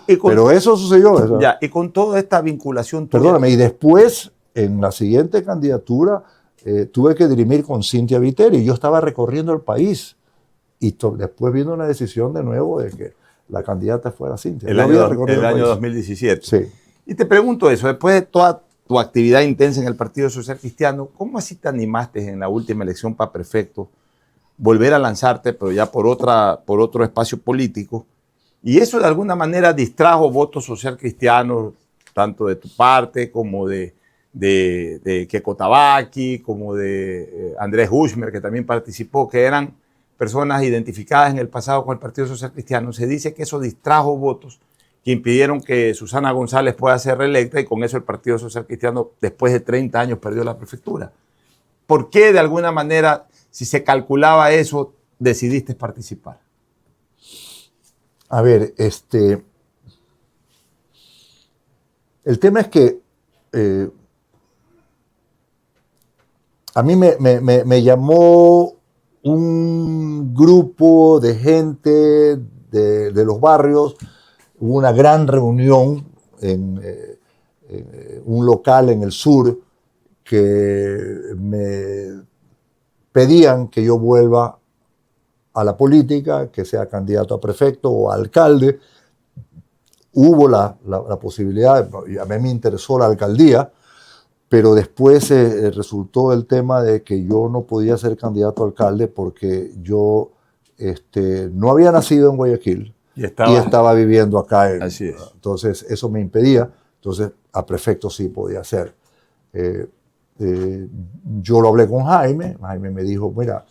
Speaker 3: Pero eso sucedió.
Speaker 2: Ya, y con toda esta vinculación...
Speaker 3: Perdóname, y después, en la siguiente candidatura, tuve que dirimir con Cintia Viteri. Yo estaba recorriendo el país y después vino una decisión de nuevo de que la candidata fuera Cintia.
Speaker 2: El año 2017.
Speaker 3: Sí.
Speaker 2: Y te pregunto eso, después de toda tu actividad intensa en el Partido Social Cristiano, ¿cómo así te animaste en la última elección para prefecto volver a lanzarte, pero ya por otro espacio político? Y eso de alguna manera distrajo votos social cristianos, tanto de tu parte como de Keko Tabaki, como de Andrés Hushmer, que también participó, que eran personas identificadas en el pasado con el Partido Social Cristiano. Se dice que eso distrajo votos que impidieron que Susana González pueda ser reelecta, y con eso el Partido Social Cristiano, después de 30 años, perdió la prefectura. ¿Por qué, de alguna manera, si se calculaba eso, decidiste participar?
Speaker 3: A ver, el tema es que a mí me llamó un grupo de gente de los barrios. Hubo una gran reunión en un local en el sur que me pedían que yo vuelva a la política, que sea candidato a prefecto o a alcalde. Hubo la posibilidad, a mí me interesó la alcaldía, pero después resultó el tema de que yo no podía ser candidato a alcalde porque yo no había nacido en Guayaquil y estaba viviendo acá.
Speaker 2: Así es.
Speaker 3: Entonces eso me impedía. Entonces a prefecto sí podía ser. Yo lo hablé con Jaime. Jaime me dijo, mira,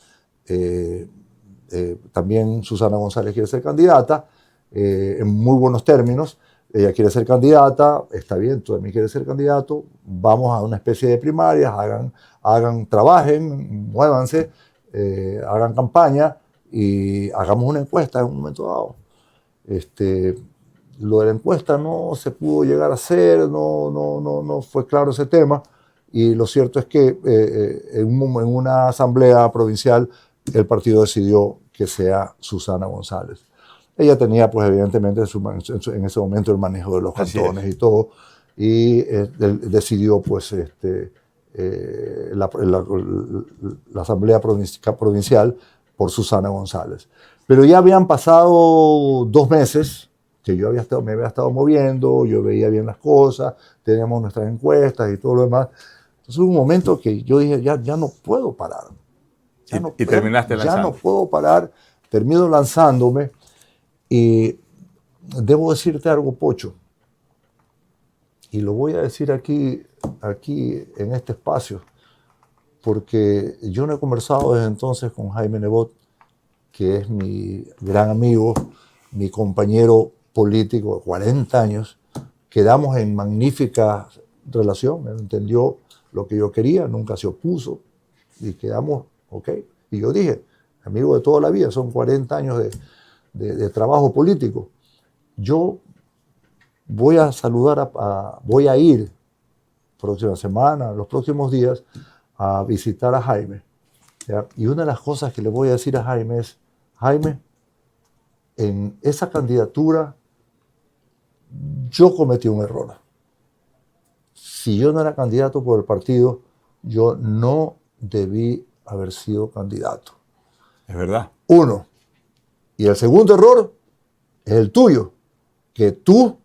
Speaker 3: también Susana González quiere ser candidata, en muy buenos términos. Ella quiere ser candidata, está bien, tú también quieres ser candidato, vamos a una especie de primarias, trabajen, muévanse, hagan campaña y hagamos una encuesta en un momento dado. Lo de la encuesta no se pudo llegar a hacer, no fue claro ese tema, y lo cierto es que en una asamblea provincial el partido decidió que sea Susana González. Ella tenía, pues, evidentemente, en ese momento el manejo de los cantones y todo, y decidió, pues, la asamblea provincial por Susana González. Pero ya habían pasado 2 meses que yo me había estado moviendo, yo veía bien las cosas, teníamos nuestras encuestas y todo lo demás. Entonces hubo un momento que yo dije, ya no puedo parar.
Speaker 2: Terminaste lanzando.
Speaker 3: Ya no puedo parar, termino lanzándome. Y debo decirte algo, Pocho, y lo voy a decir aquí en este espacio, porque yo no he conversado desde entonces con Jaime Nebot, que es mi gran amigo, mi compañero político de 40 años. Quedamos en magnífica relación, él entendió lo que yo quería, nunca se opuso, y quedamos, ok. Y yo dije, amigo de toda la vida, son 40 años de trabajo político. Yo voy a voy a ir próxima semana, los próximos días, a visitar a Jaime. ¿Ya? Y una de las cosas que le voy a decir a Jaime es, Jaime, en esa candidatura yo cometí un error. Si yo no era candidato por el partido, yo no debí haber sido candidato.
Speaker 2: Es verdad.
Speaker 3: 1. Y el segundo error es el tuyo, que tú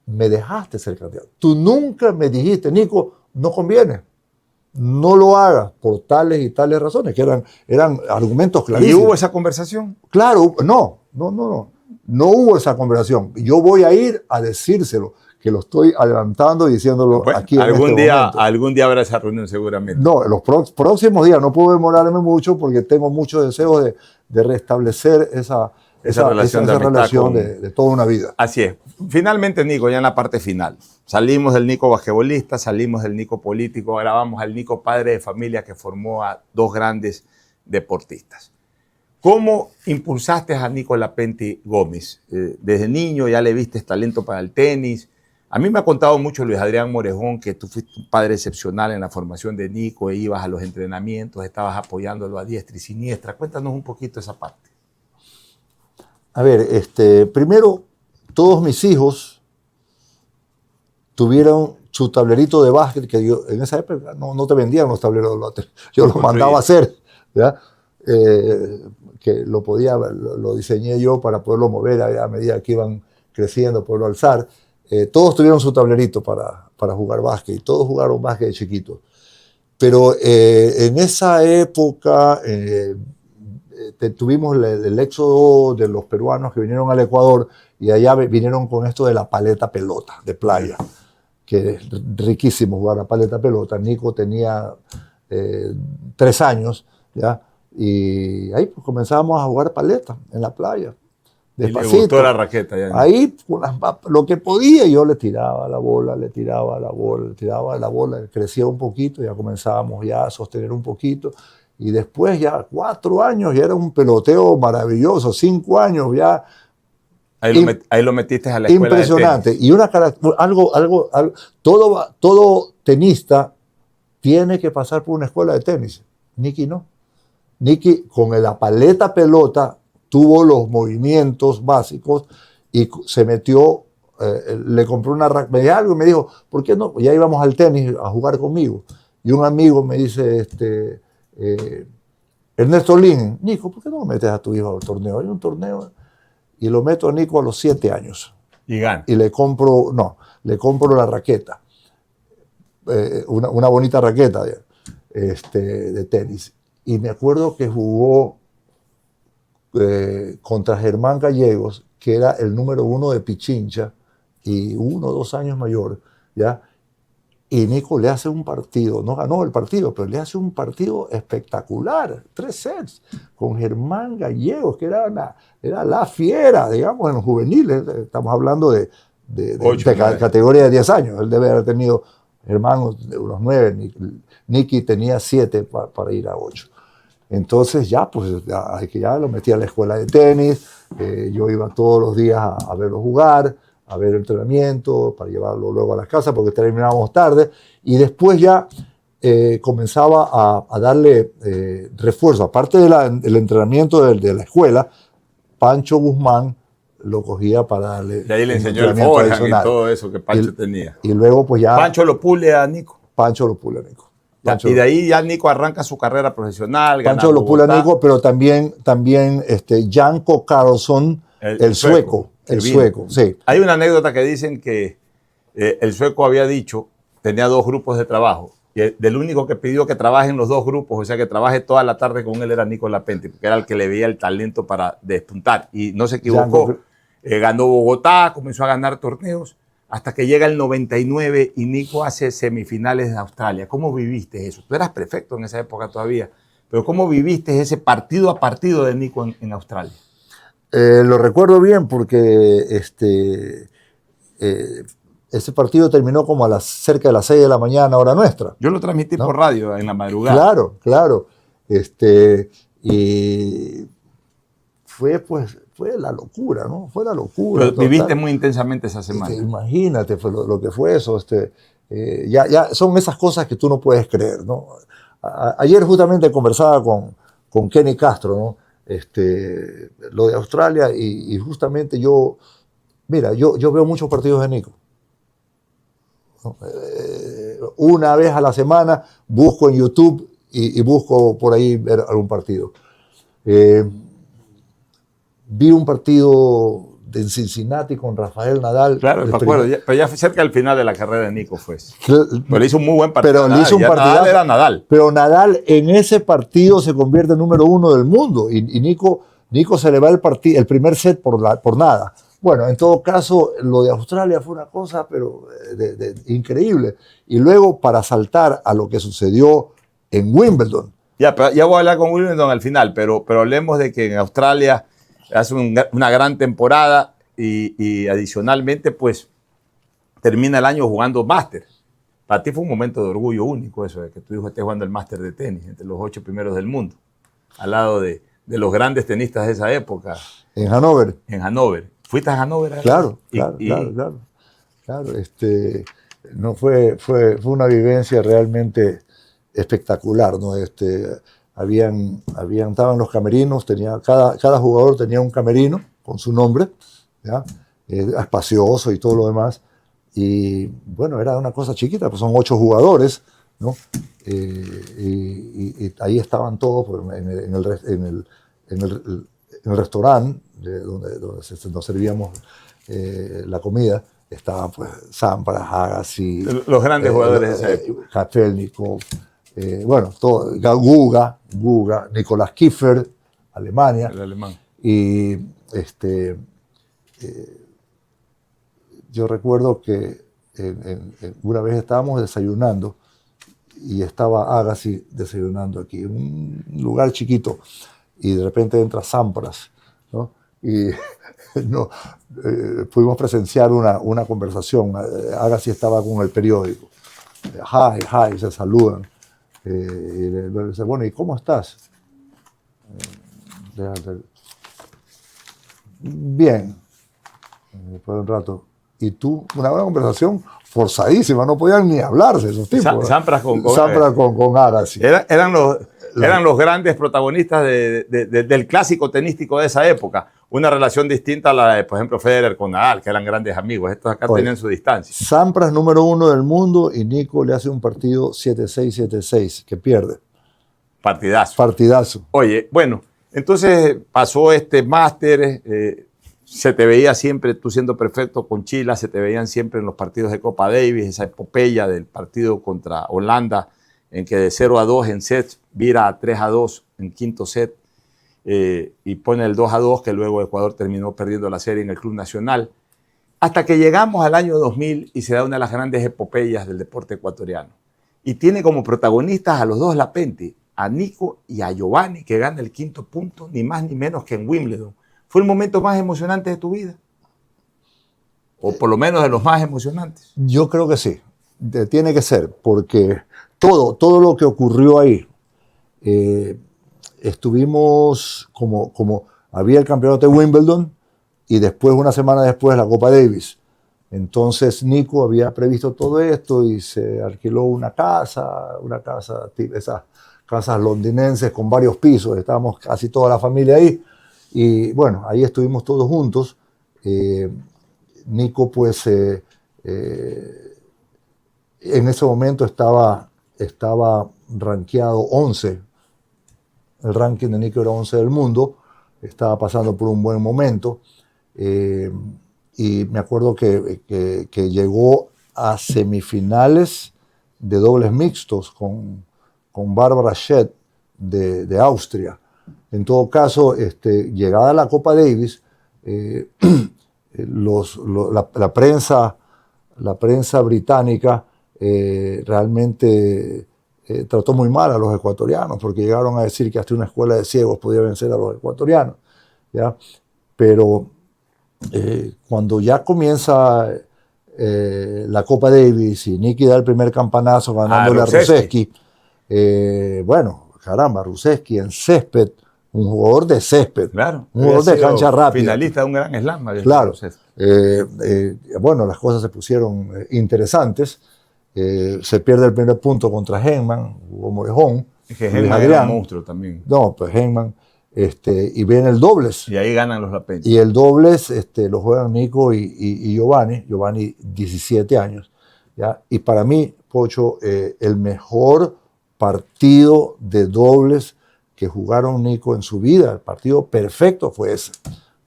Speaker 3: me dejaste ser candidato. Tú nunca me dijiste, Nico, no conviene. no lo hagas por tales y tales razones, que eran argumentos
Speaker 2: ¿Y
Speaker 3: clarísimos.
Speaker 2: hubo esa conversación?
Speaker 3: Claro, no hubo esa conversación. Yo voy a ir a decírselo, que lo estoy adelantando y diciéndolo
Speaker 2: Bueno,
Speaker 3: aquí en momento.
Speaker 2: algún día habrá esa reunión seguramente.
Speaker 3: No, en los próximos días, no puedo demorarme mucho porque tengo muchos deseos de restablecer esa relación de toda una vida.
Speaker 2: Así es. Finalmente, Nico, ya en la parte final. Salimos del Nico basquetbolista, salimos del Nico político, ahora vamos al Nico padre de familia que formó a dos grandes deportistas. ¿Cómo impulsaste a Nico Lapentti Gómez? Desde niño ya le viste talento para el tenis. A mí me ha contado mucho Luis Adrián Morejón que tú fuiste un padre excepcional en la formación de Nico, ibas a los entrenamientos, estabas apoyándolo a diestra y siniestra. Cuéntanos un poquito esa parte.
Speaker 3: A ver, primero, todos mis hijos tuvieron su tablerito de básquet, que yo, en esa época no te vendían los tableros de básquet, yo los mandaba a hacer, ¿ya? Que lo diseñé yo para poderlo mover a medida que iban creciendo, poderlo alzar. Todos tuvieron su tablerito para jugar básquet, y todos jugaron básquet de chiquitos. Pero en esa época tuvimos el éxodo de los peruanos que vinieron al Ecuador y allá vinieron con esto de la paleta pelota de playa, que es riquísimo jugar a paleta pelota. Nico tenía 3 años, ¿ya? Y ahí pues, comenzábamos a jugar paleta en la playa. Despacito.
Speaker 2: Y le gustó la raqueta. Ya.
Speaker 3: Ahí lo que podía yo le tiraba la bola, crecía un poquito, ya comenzábamos ya a sostener un poquito. Y después ya 4 años ya era un peloteo maravilloso, 5 años ya.
Speaker 2: Ahí lo metiste a la escuela
Speaker 3: impresionante.
Speaker 2: de tenis.
Speaker 3: Y todo tenista tiene que pasar por una escuela de tenis. Nicky no. Nicky con la paleta pelota tuvo los movimientos básicos y se metió, le compró una raqueta y me dijo, ¿por qué no? Ya íbamos al tenis a jugar conmigo. Y un amigo me dice, Ernesto Lin, Nico, ¿por qué no metes a tu hijo al torneo? Hay un torneo. Y lo meto a Nico a los 7 años.
Speaker 2: Y gana.
Speaker 3: Y le compro la raqueta. Una bonita raqueta de tenis. Y me acuerdo que jugó contra Germán Gallegos, que era el número 1 de Pichincha, y 1 o 2 años mayor, ¿ya? Y Nico le hace un partido, no ganó el partido, pero le hace un partido espectacular, 3 sets, con Germán Gallegos, que era la fiera, digamos, en los juveniles. Estamos hablando de categoría de 10 años. Él debe haber tenido, Germán, unos 9, Nicky tenía 7 para ir a 8. Entonces ya lo metí a la escuela de tenis, yo iba todos los días a verlo jugar, a ver el entrenamiento, para llevarlo luego a la casa porque terminábamos tarde, y después ya comenzaba a darle refuerzo. Aparte del entrenamiento de la escuela, Pancho Guzmán lo cogía para darle.
Speaker 2: Y ahí le enseñó el forehand y todo eso que Pancho tenía.
Speaker 3: Y luego pues ya.
Speaker 2: Pancho lo pule a Nico.
Speaker 3: Pancho,
Speaker 2: y de ahí ya Nico arranca su carrera profesional.
Speaker 3: Pancho lo pula a Nico, pero también Janko Carlson, el sueco. El sueco, sí.
Speaker 2: Hay una anécdota que dicen que el sueco había dicho, tenía 2 grupos de trabajo, y del único que pidió que trabaje en los 2 grupos, o sea, que trabaje toda la tarde con él, era Nico Lapentti, porque era el que le veía el talento para despuntar. Y no se equivocó. Ganó Bogotá, comenzó a ganar torneos, hasta que llega el 99 y Nico hace semifinales de Australia. ¿Cómo viviste eso? Tú eras prefecto en esa época todavía, pero ¿cómo viviste ese partido a partido de Nico en Australia?
Speaker 3: Lo recuerdo bien porque ese partido terminó como cerca de las 6 de la mañana, hora nuestra.
Speaker 2: Yo lo transmití por radio en la madrugada.
Speaker 3: Claro. Y fue la locura, ¿no? Fue la locura.
Speaker 2: Pero viviste muy intensamente esa semana.
Speaker 3: Imagínate lo que fue eso. Ya son esas cosas que tú no puedes creer, ¿no? Ayer justamente conversaba con Kenny Castro, ¿no? Lo de Australia y justamente yo veo muchos partidos de Nico. Una vez a la semana busco en YouTube y busco por ahí ver algún partido. Vi un partido en Cincinnati con Rafael Nadal.
Speaker 2: Claro, me acuerdo, pero ya cerca del final de la carrera de Nico fue eso. Pero le hizo un muy buen partido.
Speaker 3: Pero le hizo un partidazo.
Speaker 2: Nadal era Nadal.
Speaker 3: Pero Nadal en ese partido se convierte en número 1 del mundo y Nico se le va el primer set por nada. Bueno, en todo caso, lo de Australia fue una cosa pero increíble. Y luego, para saltar a lo que sucedió en Wimbledon.
Speaker 2: Ya voy a hablar con Wimbledon al final, pero hablemos de que en Australia hace una gran temporada y adicionalmente, pues, termina el año jugando Máster. Para ti fue un momento de orgullo único eso, de que tu hijo esté jugando el Máster de tenis, entre los 8 primeros del mundo, al lado de los grandes tenistas de esa época.
Speaker 3: En Hannover.
Speaker 2: En Hannover. ¿Fuiste a Hannover?
Speaker 3: Claro. No, fue una vivencia realmente espectacular, ¿no? Estaban los camerinos, cada jugador tenía un camerino con su nombre, ¿ya? Espacioso y todo lo demás. Y bueno, era una cosa chiquita, pues son 8 jugadores, ¿no? Y ahí estaban todos pues, en el restaurante donde nos servíamos la comida. Estaban pues Sampras, Agassi,
Speaker 2: los grandes jugadores de esa época.
Speaker 3: Kafelnikov, bueno, todo, Guga, Nicolás Kiefer, Alemania.
Speaker 2: El alemán.
Speaker 3: Y yo recuerdo que una vez estábamos desayunando y estaba Agassi desayunando aquí, en un lugar chiquito, y de repente entra Sampras, ¿no? Y pudimos presenciar una conversación. Agassi estaba con el periódico. Hi, se saludan. Y le dice, bueno, ¿y cómo estás? Bien. Después de un rato. Y tú, una conversación forzadísima, no podían ni hablarse esos tipos.
Speaker 2: Sampras con
Speaker 3: Agassi.
Speaker 2: Eran los grandes protagonistas del clásico tenístico de esa época. Una relación distinta a la de, por ejemplo, Federer con Nadal, que eran grandes amigos. Estos acá tenían su distancia.
Speaker 3: Sampras número 1 del mundo y Nico le hace un partido 7-6, 7-6, que pierde. Partidazo.
Speaker 2: Oye, bueno, entonces pasó este máster, se te veía siempre, tú siendo perfecto con Chile, se te veían siempre en los partidos de Copa Davis, esa epopeya del partido contra Holanda, en que de 0-2 en sets vira a 3-2 en quinto set y pone el 2-2, que luego Ecuador terminó perdiendo la serie en el Club Nacional, hasta que llegamos al año 2000 y se da una de las grandes epopeyas del deporte ecuatoriano. Y tiene como protagonistas a los dos Lapenti, a Nico y a Giovanni, que gana el quinto punto, ni más ni menos que en Wimbledon. ¿Fue el momento más emocionante de tu vida? O por lo menos de los más emocionantes.
Speaker 3: Yo creo que sí, tiene que ser, porque todo lo que ocurrió ahí, estuvimos como había el campeonato de Wimbledon y después, una semana después, la Copa Davis. Entonces Nico había previsto todo esto y se alquiló una casa, esas casas londinenses con varios pisos, estábamos casi toda la familia ahí. Y bueno, ahí estuvimos todos juntos. Nico, pues, en ese momento estaba rankeado 11. El ranking de Nico era 11 del mundo. Estaba pasando por un buen momento. Y me acuerdo que llegó a semifinales de dobles mixtos con Barbara Schett de Austria. En todo caso, llegada a la Copa Davis, la prensa británica realmente trató muy mal a los ecuatorianos, porque llegaron a decir que hasta una escuela de ciegos podía vencer a los ecuatorianos, ¿ya? Pero cuando ya comienza la Copa Davis y Nicky da el primer campanazo ganándole a Ruseski, bueno, caramba, Ruseski en césped, un jugador de césped,
Speaker 2: claro,
Speaker 3: un jugador de cancha rápida.
Speaker 2: Finalista de un gran slam.
Speaker 3: Claro. Bueno, las cosas se pusieron interesantes. Se pierde el primer punto contra Henman, Hugo Morejón.
Speaker 2: Es que Henman era un monstruo también.
Speaker 3: No, pues Henman. Y viene el dobles.
Speaker 2: Y ahí ganan los Lapenti.
Speaker 3: Y el dobles lo juegan Nico y Giovanni. Giovanni, 17 años. ¿Ya? Y para mí, Pocho, el mejor partido de dobles que jugaron Nico en su vida, el partido perfecto fue ese.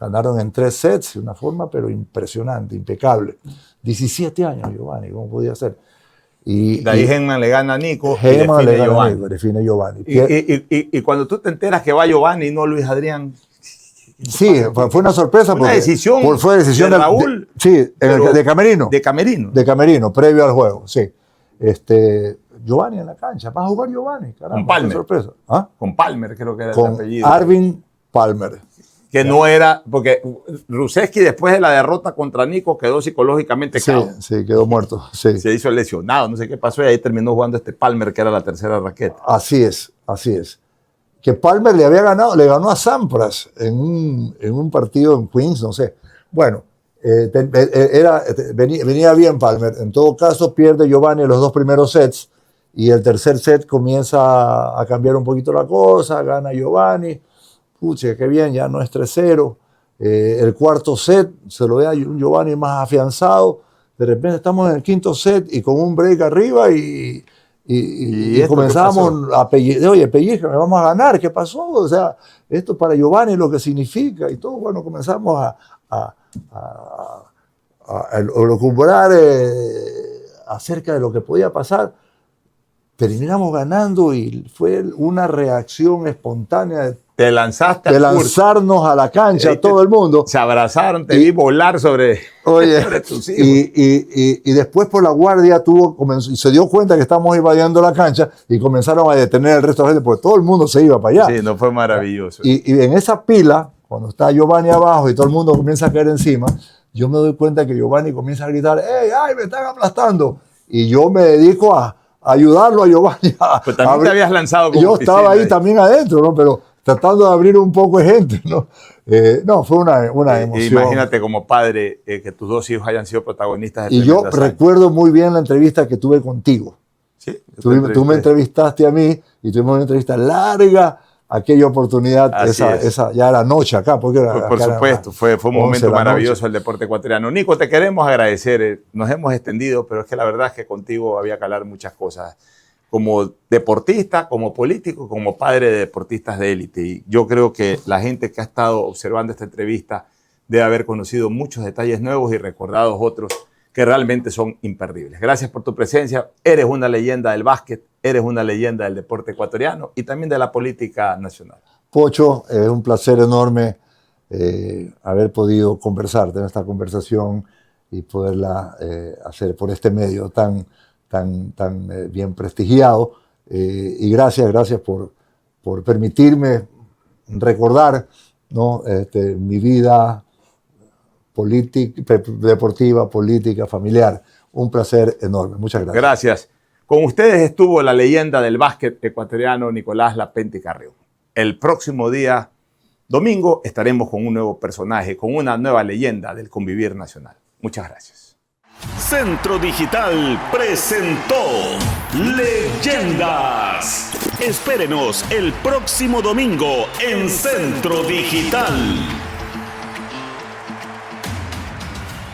Speaker 3: Ganaron en 3 sets de una forma, pero impresionante, impecable. 17 años, Giovanni, ¿cómo podía ser?
Speaker 2: De ahí Henman le gana a Nico
Speaker 3: Henman
Speaker 2: y
Speaker 3: le gana a
Speaker 2: Giovanni.
Speaker 3: Nico, define Giovanni.
Speaker 2: Y cuando tú te enteras que va Giovanni y no Luis Adrián.
Speaker 3: Sí, fue una sorpresa.
Speaker 2: Una decisión
Speaker 3: fue decisión
Speaker 2: de Raúl.
Speaker 3: De Camerino.
Speaker 2: De Camerino.
Speaker 3: De Camerino, previo al juego, sí. Giovanni en la cancha, va a jugar Giovanni, caramba,
Speaker 2: con Palmer.
Speaker 3: Sorpresa. ¿Ah?
Speaker 2: Con Palmer, creo que era
Speaker 3: con
Speaker 2: el apellido.
Speaker 3: Arvin Palmer.
Speaker 2: Que no era, porque Ruseski después de la derrota contra Nico quedó psicológicamente cao.
Speaker 3: Sí, quedó muerto. Sí.
Speaker 2: Se hizo lesionado, no sé qué pasó, y ahí terminó jugando Palmer, que era la tercera raqueta.
Speaker 3: Así es. Que Palmer le ganó a Sampras en un partido en Queens, no sé. Bueno, venía bien Palmer. En todo caso, pierde Giovanni los 2 primeros sets y el tercer set comienza a cambiar un poquito la cosa, gana Giovanni. Pucha, qué bien, ya no es 3-0. El cuarto set se lo ve a un Giovanni más afianzado. De repente estamos en el quinto set y con un break arriba y comenzamos a pellizcar. Oye, pellizca, vamos a ganar, ¿qué pasó? O sea, esto para Giovanni lo que significa y todo. Bueno, comenzamos a lucubrar acerca de lo que podía pasar. Terminamos ganando y fue una reacción espontánea
Speaker 2: Te lanzaste
Speaker 3: de lanzarnos a la cancha, todo el mundo.
Speaker 2: Se abrazaron, te vi volar sobre tus hijos.
Speaker 3: Y después por la guardia se dio cuenta que estábamos invadiendo la cancha y comenzaron a detener el resto de la gente porque todo el mundo se iba para allá.
Speaker 2: Sí, no fue maravilloso.
Speaker 3: Y en esa pila, cuando está Giovanni abajo y todo el mundo comienza a caer encima, yo me doy cuenta que Giovanni comienza a gritar, ¡Ey, ay, me están aplastando! Y yo me dedico a ayudarlo a Giovanni.
Speaker 2: Pero también te habías lanzado como
Speaker 3: yo estaba ahí también adentro, ¿no? Pero tratando de abrir un poco de gente, ¿no? No, fue una emoción.
Speaker 2: Imagínate como padre que tus 2 hijos hayan sido protagonistas de
Speaker 3: Y yo recuerdo muy bien la entrevista que tuve contigo.
Speaker 2: Sí.
Speaker 3: Tú me entrevistaste a mí y tuvimos una entrevista larga. Aquella oportunidad, esa ya era noche acá. Porque
Speaker 2: por supuesto, fue un momento maravilloso el deporte ecuatoriano. Nico, te queremos agradecer. Nos hemos extendido, pero es que la verdad es que contigo había que hablar muchas cosas. Como deportista, como político, como padre de deportistas de élite. Y yo creo que la gente que ha estado observando esta entrevista debe haber conocido muchos detalles nuevos y recordados otros que realmente son imperdibles. Gracias por tu presencia. Eres una leyenda del básquet, eres una leyenda del deporte ecuatoriano y también de la política nacional. Pocho, es un placer enorme haber podido tener esta conversación y poderla hacer por este medio tan bien prestigiado. Y gracias por permitirme recordar, ¿no? Mi vida deportiva, política, familiar. Un placer enorme. Muchas gracias. Gracias. Con ustedes estuvo la leyenda del básquet ecuatoriano Nicolás Lapenti Carrión. El próximo día, domingo, estaremos con un nuevo personaje, con una nueva leyenda del convivir nacional. Muchas gracias.
Speaker 1: Centro Digital presentó Leyendas. Espérenos el próximo domingo en Centro Digital.